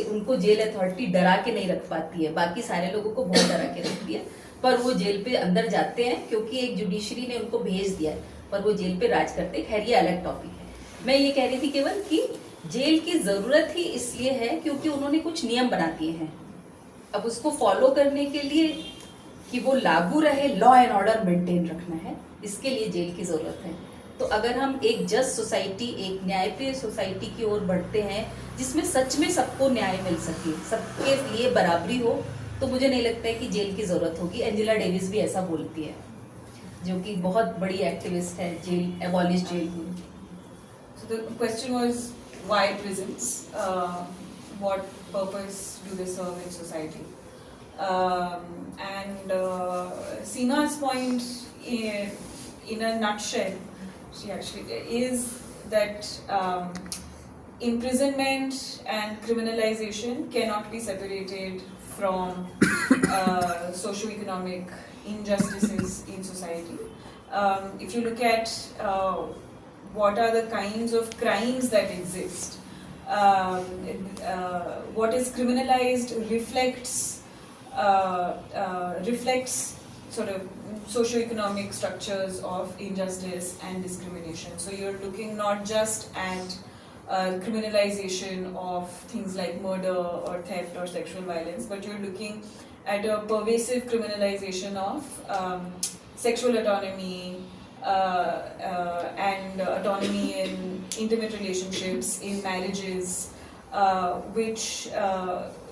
उनको जेल अथॉरिटी डरा के नहीं रख पाती है, बाकी सारे लोगों को बहुत डरा के रखती है, पर वो जेल पे अंदर जाते हैं क्योंकि एक जुडिशरी ने उनको भेज दिया है, पर वो जेल पे राज करते हैं। खैर ये अलग टॉपिक है। मैं ये कह रही थी केवल कि जेल की जरूरत ही इसलिए है क्योंकि उन्होंने कुछ नियम बना दिए हैं। अब उसको फॉलो करने के लिए कि वो लागू रहे, लॉ एंड ऑर्डर मेंटेन रखना है, इसके लिए जेल की जरूरत है। तो अगर हम एक जस्ट सोसाइटी, एक न्यायप्रिय सोसाइटी की ओर बढ़ते हैं जिसमें सच में सबको न्याय मिल सके, सबके लिए बराबरी हो, तो मुझे नहीं लगता है कि जेल की जरूरत होगी। एंजेला डेविस भी ऐसा बोलती है, जो कि बहुत बड़ी एक्टिविस्ट है jail, abolish jail. So the question was why prisons? What purpose do they serve in society? And Seema's point, in a nutshell, she actually is that imprisonment and criminalization cannot be separated from socio-economic injustices in society. If you look at what are the kinds of crimes that exist, what is criminalized reflects sort of socioeconomic structures of injustice and discrimination. So you're looking not just at criminalization of things like murder or theft or sexual violence, but you're looking at a pervasive criminalization of sexual autonomy and autonomy in intimate relationships, in marriages, which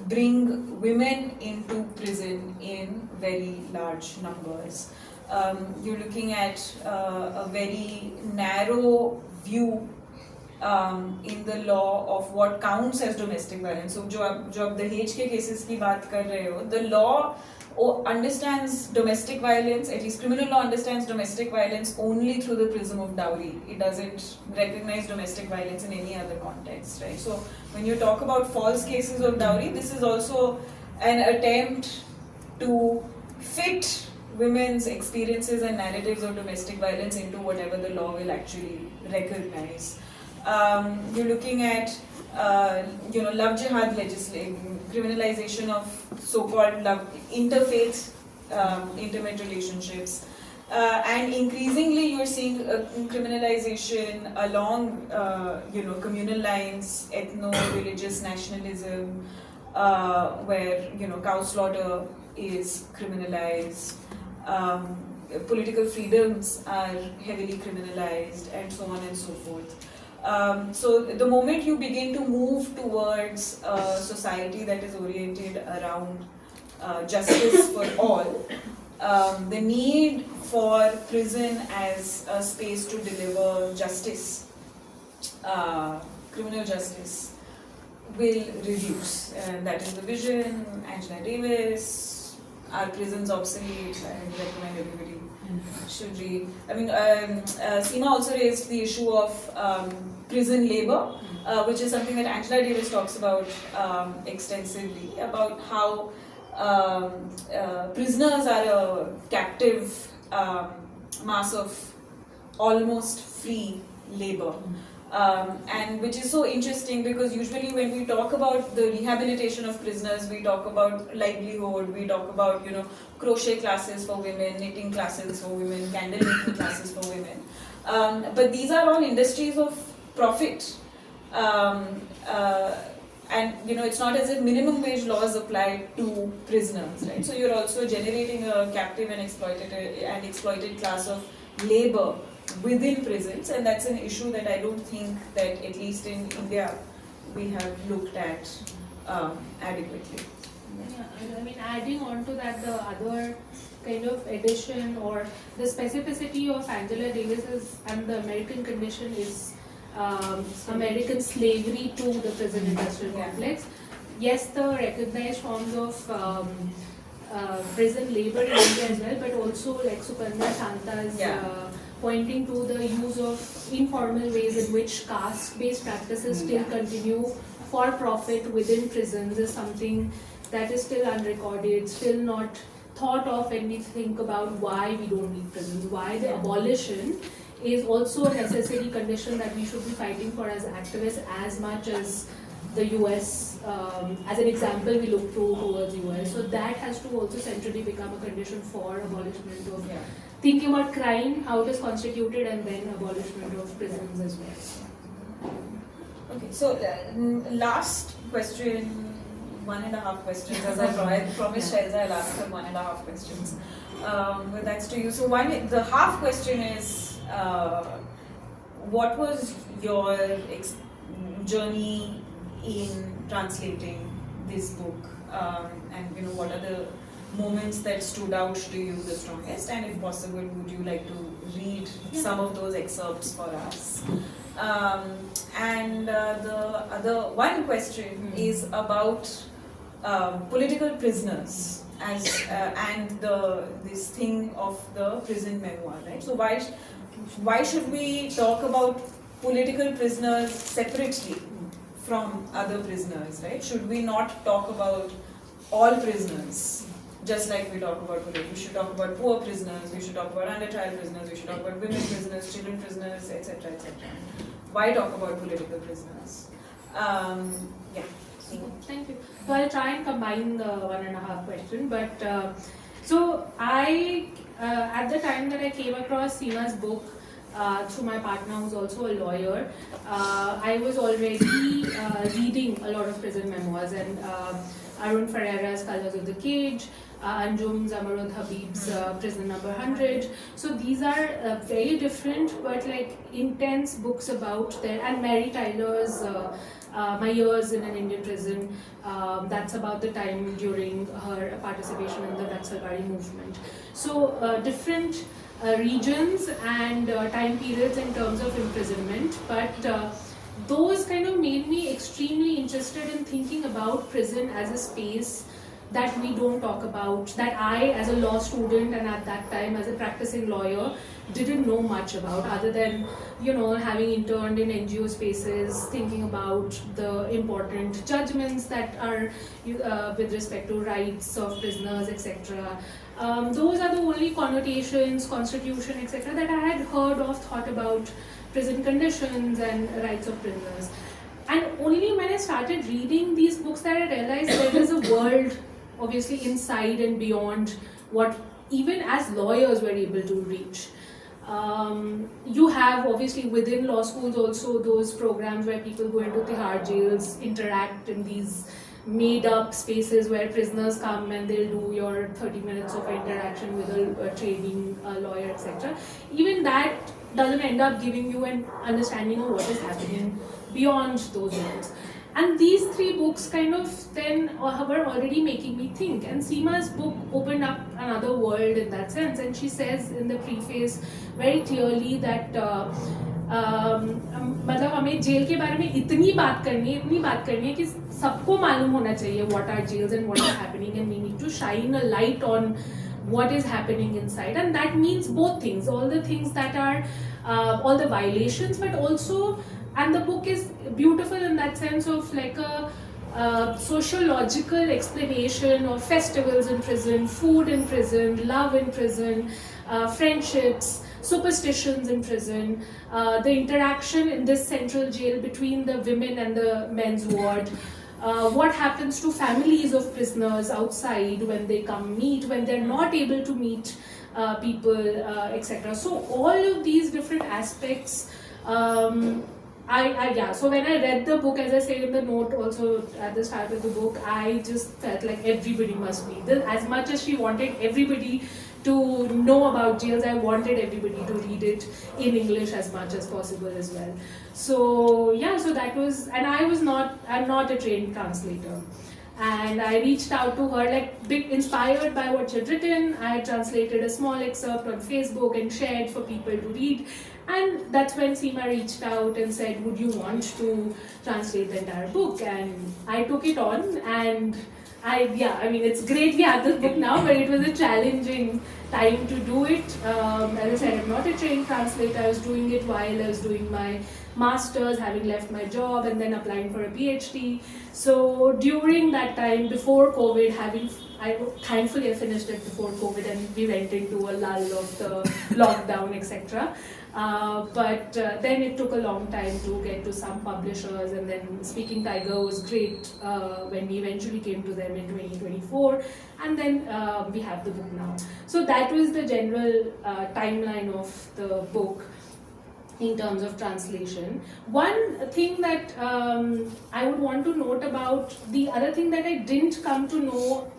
bring women into prison in very large numbers. You're looking at a very narrow view in the law of what counts as domestic violence. So, जो आप दहेज के cases की बात कर रहे हो, the law understands domestic violence, at least criminal law understands domestic violence only through the prism of dowry. It doesn't recognize domestic violence in any other context, right? So when you talk about false cases of dowry, this is also an attempt to fit women's experiences and narratives of domestic violence into whatever the law will actually recognize. You're looking at love jihad legislation, criminalization of so-called love, interfaith intimate relationships, and increasingly you're seeing criminalization along communal lines, ethno-religious nationalism, where cow slaughter is criminalized, political freedoms are heavily criminalized, and so on and so forth. So the moment you begin to move towards a society that is oriented around justice for all, the need for prison as a space to deliver justice, criminal justice, will reduce. And that is the vision. Angela Davis, Are Prisons Obsolete? I recommend everybody should read. I mean, Seema also raised the issue of prison labor, which is something that Angela Davis talks about extensively, about how prisoners are a captive mass of almost free labor. And which is so interesting because usually when we talk about the rehabilitation of prisoners, we talk about livelihood, we talk about crochet classes for women, knitting classes for women, candle making classes for women. But these are all industries of profit. And it's not as if minimum wage laws apply to prisoners, right? So you're also generating a captive and exploited class of labor within prisons, and that's an issue that I don't think that, at least in India, we have looked at adequately. Yeah, I mean, adding on to that, the other kind of addition or the specificity of Angela Davis's and the American condition is American slavery to the prison industrial complex. Yes, the recognized forms of prison labor in India as well, but also like Supanda Shanta's pointing to the use of informal ways in which caste-based practices still continue for profit within prisons is something that is still unrecorded, still not thought of when we think about why we don't need prisons, why the abolition is also a necessary condition that we should be fighting for as activists as much as the US, as an example we look towards US. So that has to also centrally become a condition for abolishment of thinking about crime, how it is constituted, and then abolishment of prisons as well. Okay, so last question, 1.5 questions, as I promised Shailza I'll ask her 1.5 questions. But that's to you. So the half question is, what was your journey in translating this book, and what are the moments that stood out to you the strongest, and if possible would you like to read some of those excerpts for us? And the other one question is about political prisoners and this thing of the prison memoir, right? So why should we talk about political prisoners separately from other prisoners, right? Should we not talk about all prisoners Just like we talk about today, we should talk about poor prisoners, we should talk about under trial prisoners, we should talk about women prisoners, children prisoners, etc., etc. Why talk about political prisoners? Yeah. Thank you. So I'll try and combine the 1.5 question. But so I, at the time that I came across Seema's book through my partner, who's also a lawyer, I was already reading a lot of prison memoirs, and Arun Ferreira's Colors of the Cage, Anjum Zamarud Habib's Prison Number 100. So these are very different but like intense books about their, and Mary Tyler's My Years in an Indian Prison. That's about the time during her participation in the Naxalbari movement. So different regions and time periods in terms of imprisonment, but those kind of made me extremely interested in thinking about prison as a space that we don't talk about, that I as a law student and at that time as a practicing lawyer didn't know much about, other than, you know, having interned in NGO spaces, thinking about the important judgments that are with respect to rights of prisoners, etc. Those are the only connotations, constitution, etc. that I had heard of, thought about prison conditions and rights of prisoners. And only when I started reading these books that I realized there is a world obviously inside and beyond what even as lawyers were able to reach. You have obviously within law schools also those programs where people go into Tihar jails, interact in these made up spaces where prisoners come and they'll do your 30 minutes of interaction with a training lawyer, etc. Even that doesn't end up giving you an understanding of what is happening beyond those worlds. And these 3 books kind of then were already making me think. And Seema's book opened up another world in that sense. And she says in the preface very clearly that मतलब हमें jail के बारे में इतनी बात करनी है कि सबको मालूम होना चाहिए what are jails and what is happening, and we need to shine a light on what is happening inside. And that means both things, all the things that are all the violations, but also, and the book is beautiful in that sense of like a sociological explanation of festivals in prison, food in prison, love in prison, friendships, superstitions in prison, the interaction in this central jail between the women and the men's ward, what happens to families of prisoners outside when they come meet, when they're not able to meet people, etc. So all of these different aspects, so when I read the book, as I say in the note also at the start of the book, I just felt like everybody must read this. As much as she wanted everybody to know about jails, I wanted everybody to read it in English as much as possible as well. So yeah, so that was, and I'm not a trained translator. And I reached out to her, like big inspired by what she had written. I had translated a small excerpt on Facebook and shared for people to read. And that's when Seema reached out and said, would you want to translate the entire book? And I took it on, and I mean, it's great we have this book now, but it was a challenging time to do it. As I said, I'm not a trained translator. I was doing it while I was doing my master's, having left my job, and then applying for a PhD. So during that time, before COVID, thankfully I finished it before COVID, and we went into a lull of the lockdown, etc. But then it took a long time to get to some publishers, and then Speaking Tiger was great when we eventually came to them in 2024, and then we have the book now. So that was the general timeline of the book in terms of translation. One thing that I would want to note about, the other thing that I didn't come to know,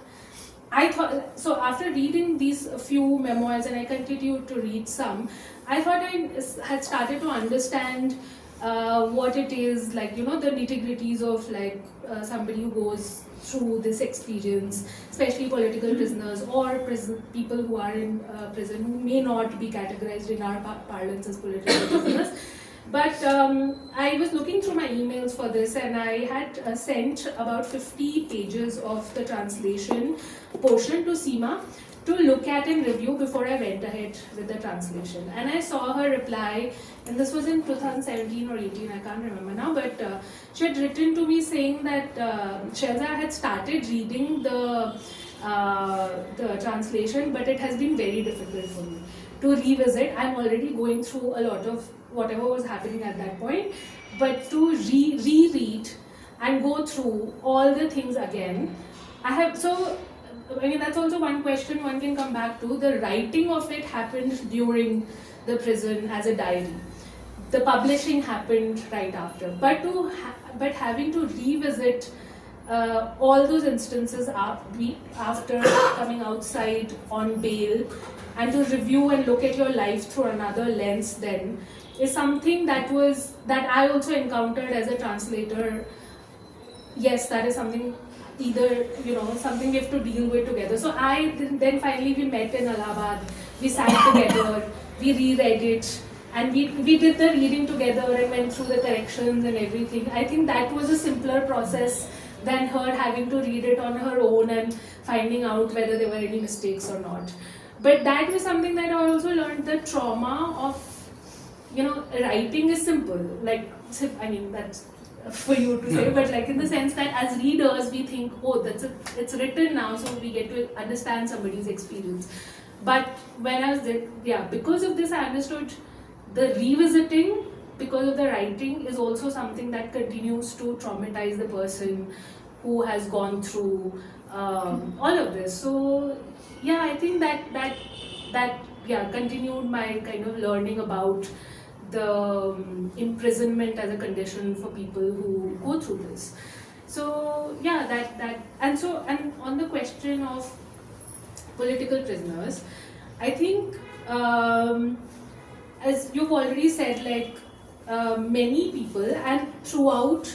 I thought, so after reading these few memoirs, and I continued to read some, I thought I had started to understand what it is, like, you know, the nitty-gritties of like somebody who goes through this experience, especially political prisoners or people who are in prison who may not be categorized in our parlance as political prisoners. But I was looking through my emails for this, and I had sent about 50 pages of the translation portion to Seema to look at and review before I went ahead with the translation. And I saw her reply, and this was in 2017 or 18, I can't remember now, but she had written to me saying that Shailza had started reading the the translation, but it has been very difficult for me to revisit. I'm already going through a lot of whatever was happening at that point, but to reread and go through all the things again, I mean, that's also one question one can come back to. The writing of it happened during the prison as a diary. The publishing happened right after. But having to revisit all those instances after coming outside on bail, and to review and look at your life through another lens then, is something that I also encountered as a translator. Yes, that is something something we have to deal with together. So then finally we met in Allahabad, we sat together, we reread it, and we did the reading together and went through the corrections and everything. I think that was a simpler process than her having to read it on her own and finding out whether there were any mistakes or not. But that was something that I also learned. The trauma of, writing is simple. Like, I mean, that's for you to say, but like in the sense that as readers we think, oh, it's written now, so we get to understand somebody's experience. But when I was there, because of this, I understood the revisiting, because of the writing, is also something that continues to traumatize the person who has gone through all of this. So yeah, I think that continued my kind of learning about the imprisonment as a condition for people who go through this. So yeah, and on the question of political prisoners, I think as you've already said, like many people, and throughout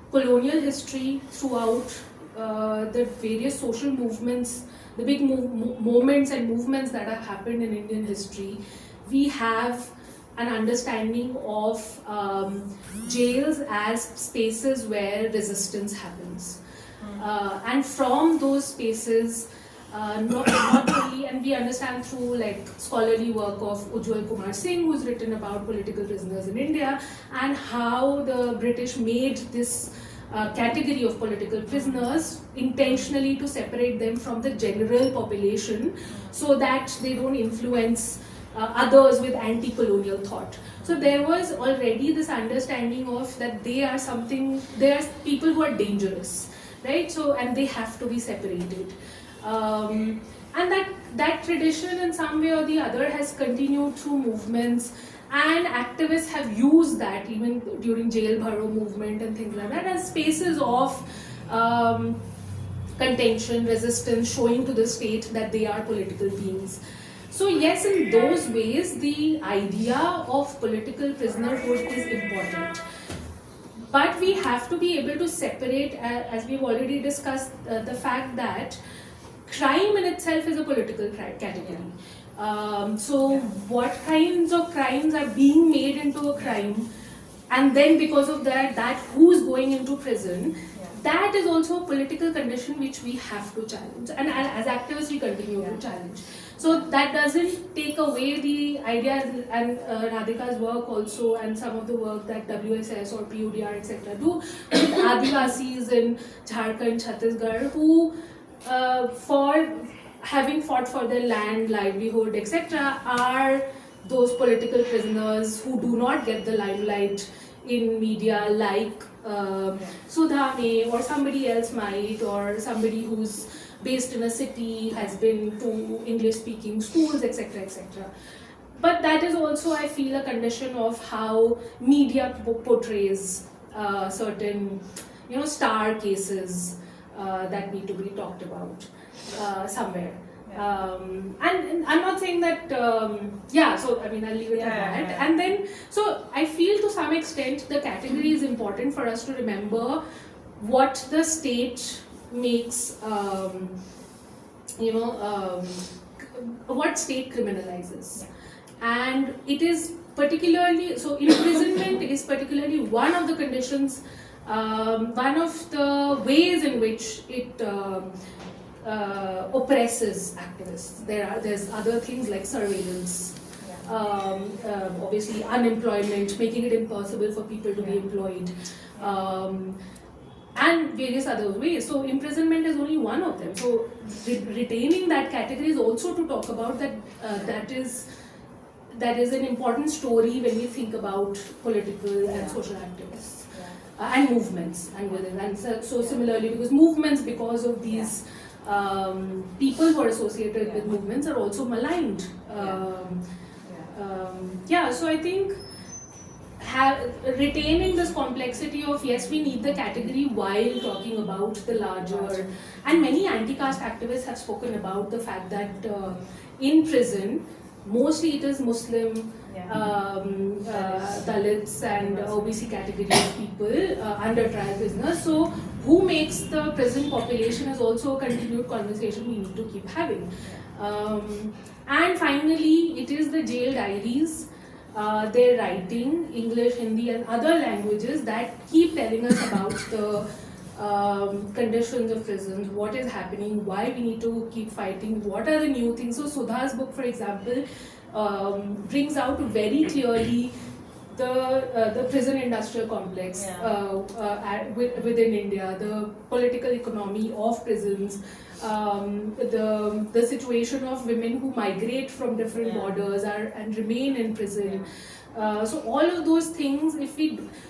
colonial history, throughout the various social movements, the big moments and movements that have happened in Indian history, we have an understanding of jails as spaces where resistance happens. And from those spaces, not only, and we understand through like scholarly work of Ujjwal Kumar Singh, who's written about political prisoners in India, and how the British made this category of political prisoners intentionally to separate them from the general population so that they don't influence others with anti-colonial thought. So there was already this understanding of that they are people who are dangerous, right? So, and they have to be separated. And that tradition in some way or the other has continued through movements, and activists have used that even during jail bharo movement and things like that as spaces of contention, resistance, showing to the state that they are political beings. So yes, in those ways, the idea of political prisonerhood is important. But we have to be able to separate, as we've already discussed, the fact that crime in itself is a political category. So what kinds of crimes are being made into a crime, and then because of that who's going into prison, that is also a political condition which we have to challenge, and as activists we continue to challenge. So that doesn't take away the idea, and Radhika's work also, and some of the work that WSS or PUDR etc. do with Adivasis in Jharkhand, Chhattisgarh, who for having fought for their land, livelihood etc. are those political prisoners who do not get the limelight in media like Sudhame or somebody else might, or somebody who's based in a city, has been to English-speaking schools, etc., etc. But that is also, I feel, a condition of how media portrays certain, star cases that need to be talked about somewhere. And I'm not saying that, so I mean, I'll leave it at that. And then, so I feel to some extent the category is important for us to remember what the state makes, what state criminalizes. And it is particularly, so imprisonment is particularly one of the conditions, one of the ways in which it oppresses activists. There's other things like surveillance, obviously unemployment, making it impossible for people to be employed, and various other ways. So imprisonment is only one of them. So retaining that category is also to talk about that. That is an important story when we think about political and social activists and movements and within. And so similarly, because movements, because of these people who are associated with movements, are also maligned. So I think retaining this complexity of, yes, we need the category while talking about the larger, and many anti-caste activists have spoken about the fact that in prison mostly it is Muslim, Dalits and OBC category of people under trial prisoners. So who makes the prison population is also a continued conversation we need to keep having. And finally, it is the jail diaries, their writing, English, Hindi and other languages that keep telling us about the conditions of prisons, what is happening, why we need to keep fighting, what are the new things. So Sudha's book, for example, brings out very clearly the prison industrial complex within India, the political economy of prisons, the situation of women who migrate from different borders and remain in prison. So all of those things,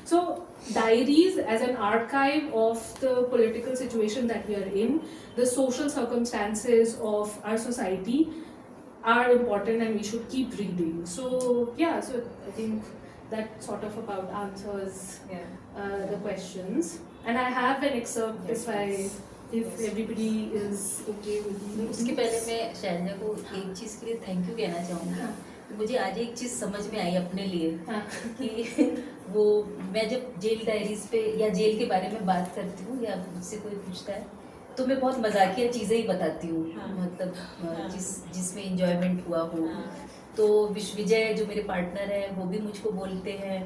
so diaries as an archive of the political situation that we are in, the social circumstances of our society are important and we should keep reading. So so I think that sort of about answers the questions. And I have an excerpt if everybody is okay with me. उसके पहले मैं शैलजा को एक चीज़ के लिए thank you कहना चाहूँगी. मुझे आज एक चीज़ समझ में आई अपने लिए कि वो मैं जब जेल डायरीज पे या जेल के बारे में बात करती हूँ या मुझसे कोई पूछता है तो मैं बहुत मजाकिया चीज़ें ही बताती हूँ, मतलब जिसमें इंजॉयमेंट हुआ हो. तो विजय जो मेरे पार्टनर हैं वो भी मुझको बोलते हैं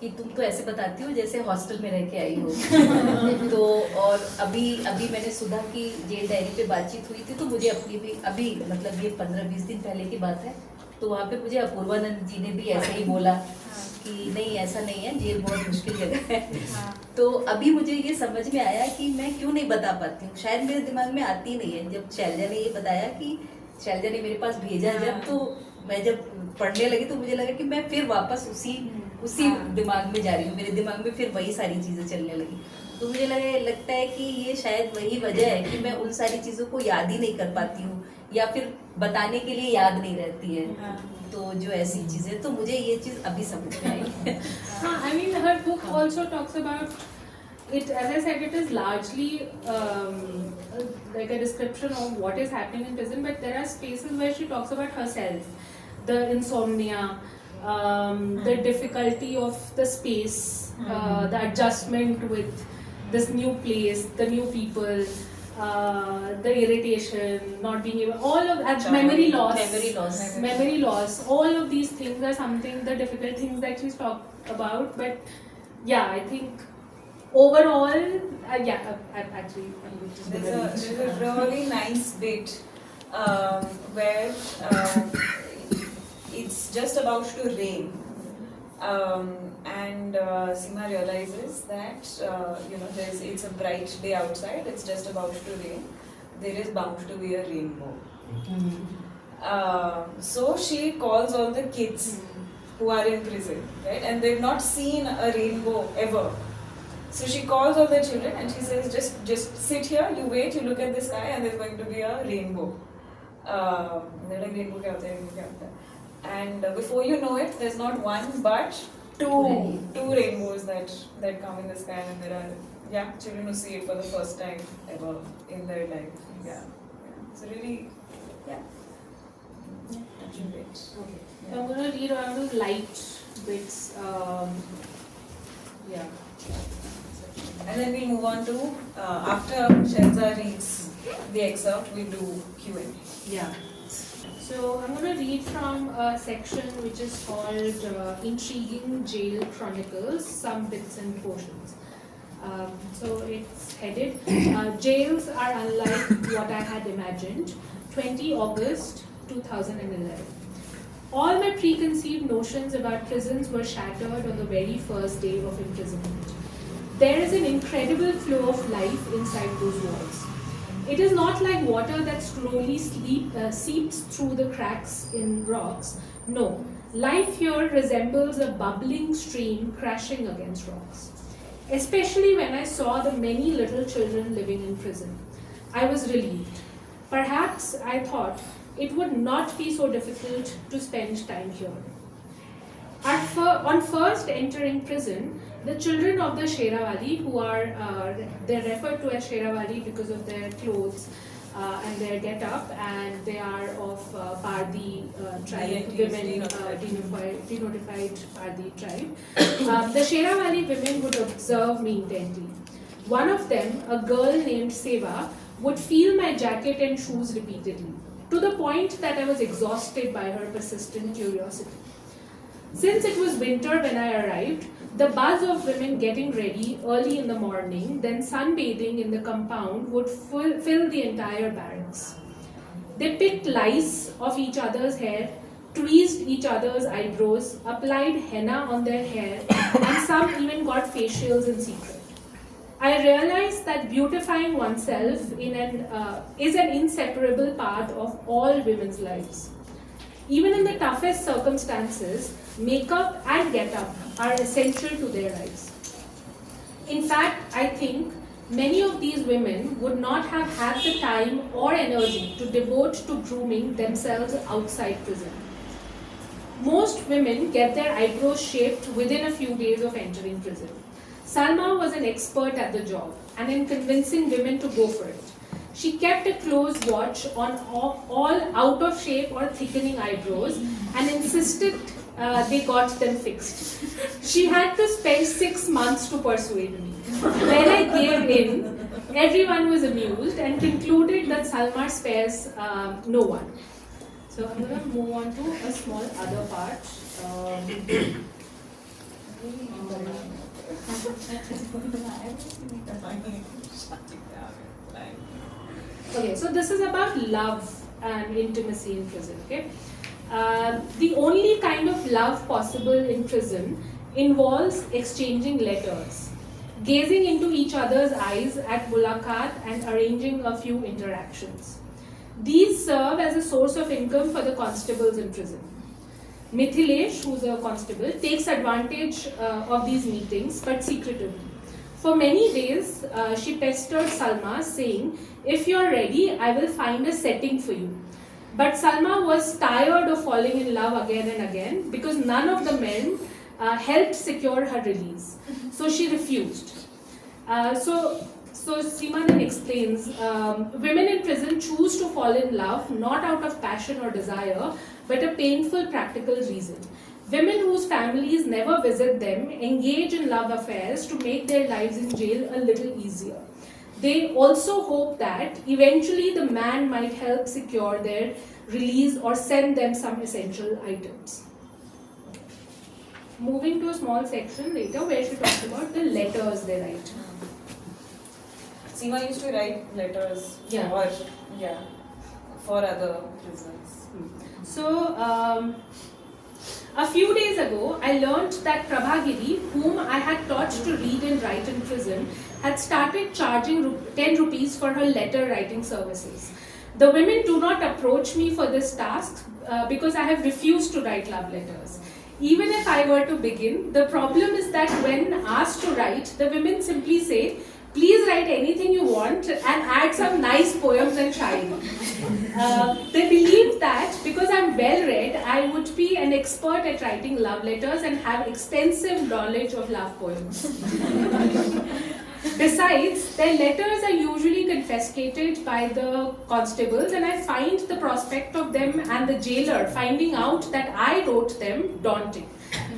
कि तुम तो ऐसे बताती हो जैसे हॉस्टल में रह के आई हो. तो और अभी मैंने सुधा की जेल डायरी पे बातचीत हुई थी तो मुझे अपनी भी अभी मतलब ये 15-20 दिन पहले की बात है, तो वहाँ पे मुझे अपूर्वानंद जी ने भी ऐसे ही बोला कि नहीं ऐसा नहीं है, जेल बहुत मुश्किल जगह है. तो अभी मुझे ये समझ में आया कि मैं क्यों नहीं बता पाती हूँ, शायद मेरे दिमाग में आती नहीं है. जब शैलजा ने ये बताया कि शैलजा ने मेरे पास भेजा जब, तो मैं जब पढ़ने लगी तो मुझे लगा कि मैं फिर वापस उसी दिमाग में जा रही हूँ, मेरे दिमाग में फिर वही सारी चीज़ें चलने लगी. तो मुझे लगता है कि ये शायद वही वजह है कि मैं उन सारी चीज़ों को याद ही नहीं कर पाती हूँ या फिर बताने के लिए याद नहीं रहती है. तो जो ऐसी चीज़ें, तो मुझे ये चीज़ अभी समझ में आई. I mean, her book also talks about it, as I said, it is largely like a description of what is happening in prison, but there are spaces where she talks about herself, the insomnia, the difficulty of the space, the adjustment with this new place, the new people, the irritation, not being able, all of that, memory loss, all of these things are something, the difficult things that she's talked about. But I think overall, I'm there's a really nice bit where it's just about to rain, and Seema realizes that it's a bright day outside, it's just about to rain, there is bound to be a rainbow. So she calls all the kids who are in prison, right, and they've not seen a rainbow ever. So she calls all the children and she says, just sit here, you wait, you look at the sky and there's going to be a rainbow. They're like, rainbow kya hota hai, rainbow kya hota hai? And before you know it, there's not one but two rainbows that come in the sky, and there are children who see it for the first time ever in their life. So really, touching bit. Okay. So I'm going to read one of those light bits. And then we'll move on to, after Shailza reads the excerpt, we'll do Q&A. So I'm going to read from a section which is called Intriguing Jail Chronicles, Some Bits and Portions. So it's headed, Jails are unlike what I had imagined. 20 August 2011. All my preconceived notions about prisons were shattered on the very first day of imprisonment. there is an incredible flow of life inside those walls. It is not like water that slowly seeps through the cracks in rocks. No, life here resembles a bubbling stream crashing against rocks. Especially when I saw the many little children living in prison, I was relieved. Perhaps I thought it would not be so difficult to spend time here. On first entering prison, the children of the Sherawali, who are they're referred to as Sherawali because of their clothes and their get-up, and they are of Pardi tribe, women, denotified Pardi tribe. The Sherawali women would observe me intently. One of them, a girl named Seva, would feel my jacket and shoes repeatedly, to the point that I was exhausted by her persistent curiosity. Since it was winter when I arrived, the buzz of women getting ready early in the morning, then sunbathing in the compound would fill the entire barracks. They picked lice off each other's hair, tweezed each other's eyebrows, applied henna on their hair, and some even got facials in secret. I realized that beautifying oneself is an inseparable part of all women's lives. Even in the toughest circumstances, makeup and get-up are essential to their lives. In fact, I think many of these women would not have had the time or energy to devote to grooming themselves outside prison. Most women get their eyebrows shaped within a few days of entering prison. Salma was an expert at the job and in convincing women to go for it. She kept a close watch on all out of shape or thickening eyebrows and insisted they got them fixed. She had to spend 6 months to persuade me. When I gave in, everyone was amused and concluded that Salma spares no one. So I'm going to move on to a small other part. Okay, so this is about love and intimacy in prison. Okay, the only kind of love possible in prison involves exchanging letters, gazing into each other's eyes at mulaqat, and arranging a few interactions. These serve as a source of income for the constables in prison. Mithilesh, who's a constable, takes advantage of these meetings, but secretively. For many days, she pestered Salma, saying, "If you're ready, I will find a setting for you." But Salma was tired of falling in love again and again because none of the men helped secure her release. So she refused. So Seema then explains, women in prison choose to fall in love not out of passion or desire, but a painful practical reason. Women whose families never visit them engage in love affairs to make their lives in jail a little easier. They also hope that eventually the man might help secure their release or send them some essential items. Moving to a small section later where she talks about the letters they write. Seema used to write letters for other prisoners. So, a few days ago, I learnt that Prabhagiri, whom I had taught to read and write in prison, had started charging 10 rupees for her letter writing services. The women do not approach me for this task because I have refused to write love letters. Even if I were to begin, the problem is that when asked to write, the women simply say, "Please write anything you want and add some nice poems and shairi." They believe that because I'm well read, I would be an expert at writing love letters and have extensive knowledge of love poems. Besides, their letters are usually confiscated by the constables, and I find the prospect of them and the jailer finding out that I wrote them daunting.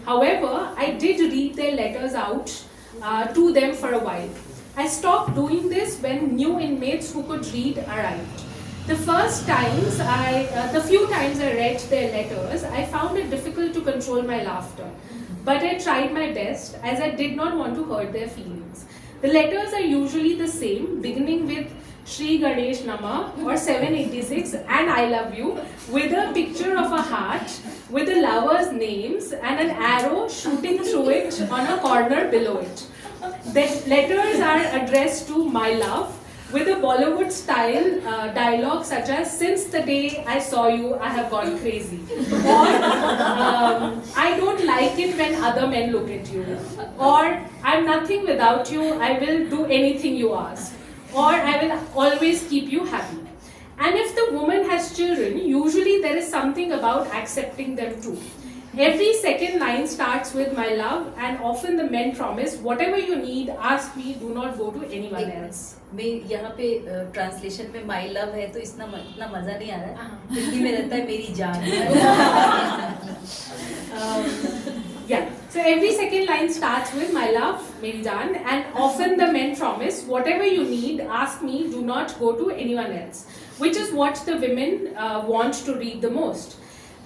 However, I did read their letters out to them for a while. I stopped doing this when new inmates who could read arrived. The few times I read their letters, I found it difficult to control my laughter. But I tried my best as I did not want to hurt their feelings. The letters are usually the same, beginning with Shri Ganesh Nama or 786 and I love you, with a picture of a heart with the lovers' names and an arrow shooting through it on a corner below it. The letters are addressed to my love with a Bollywood style dialogue such as, "Since the day I saw you, I have gone crazy," or "I don't like it when other men look at you," or "I'm nothing without you, I will do anything you ask," or "I will always keep you happy." And if the woman has children, usually there is something about accepting them too. Every second line starts with "my love," and often the men promise, "Whatever you need, ask me, do not go to anyone else." मैं यहाँ पे translation में my love है तो इतना मजा नहीं आ रहा है. हिंदी में रहता है मेरी जान. Yeah, so every second line starts with "my love, meri jaan," and often the men promise, "Whatever you need, ask me, do not go to anyone else," which is what the women want to read the most.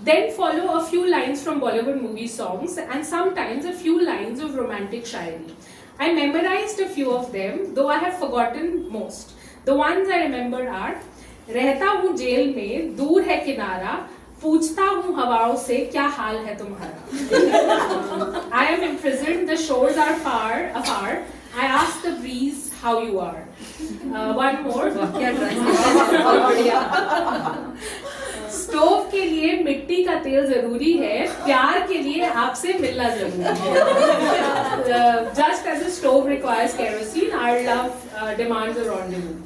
Then follow a few lines from Bollywood movie songs and sometimes a few lines of romantic shairi. I memorized a few of them, though I have forgotten most. The ones I remember are, "रहता हूँ jail में, दूर है किनारा, पूछता हूँ हवाओं से क्या हाल है तुम्हारा." I am imprisoned, the shores are far afar, I ask the breeze how you are. One more. Stove के लिए मिट्टी का तेल जरूरी है, प्यार के लिए आपसे मिलना जरूरी है. Just as a stove requires kerosene, our love demands a rendezvous.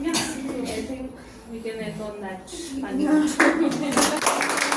Yeah, I think we can end on that funny note.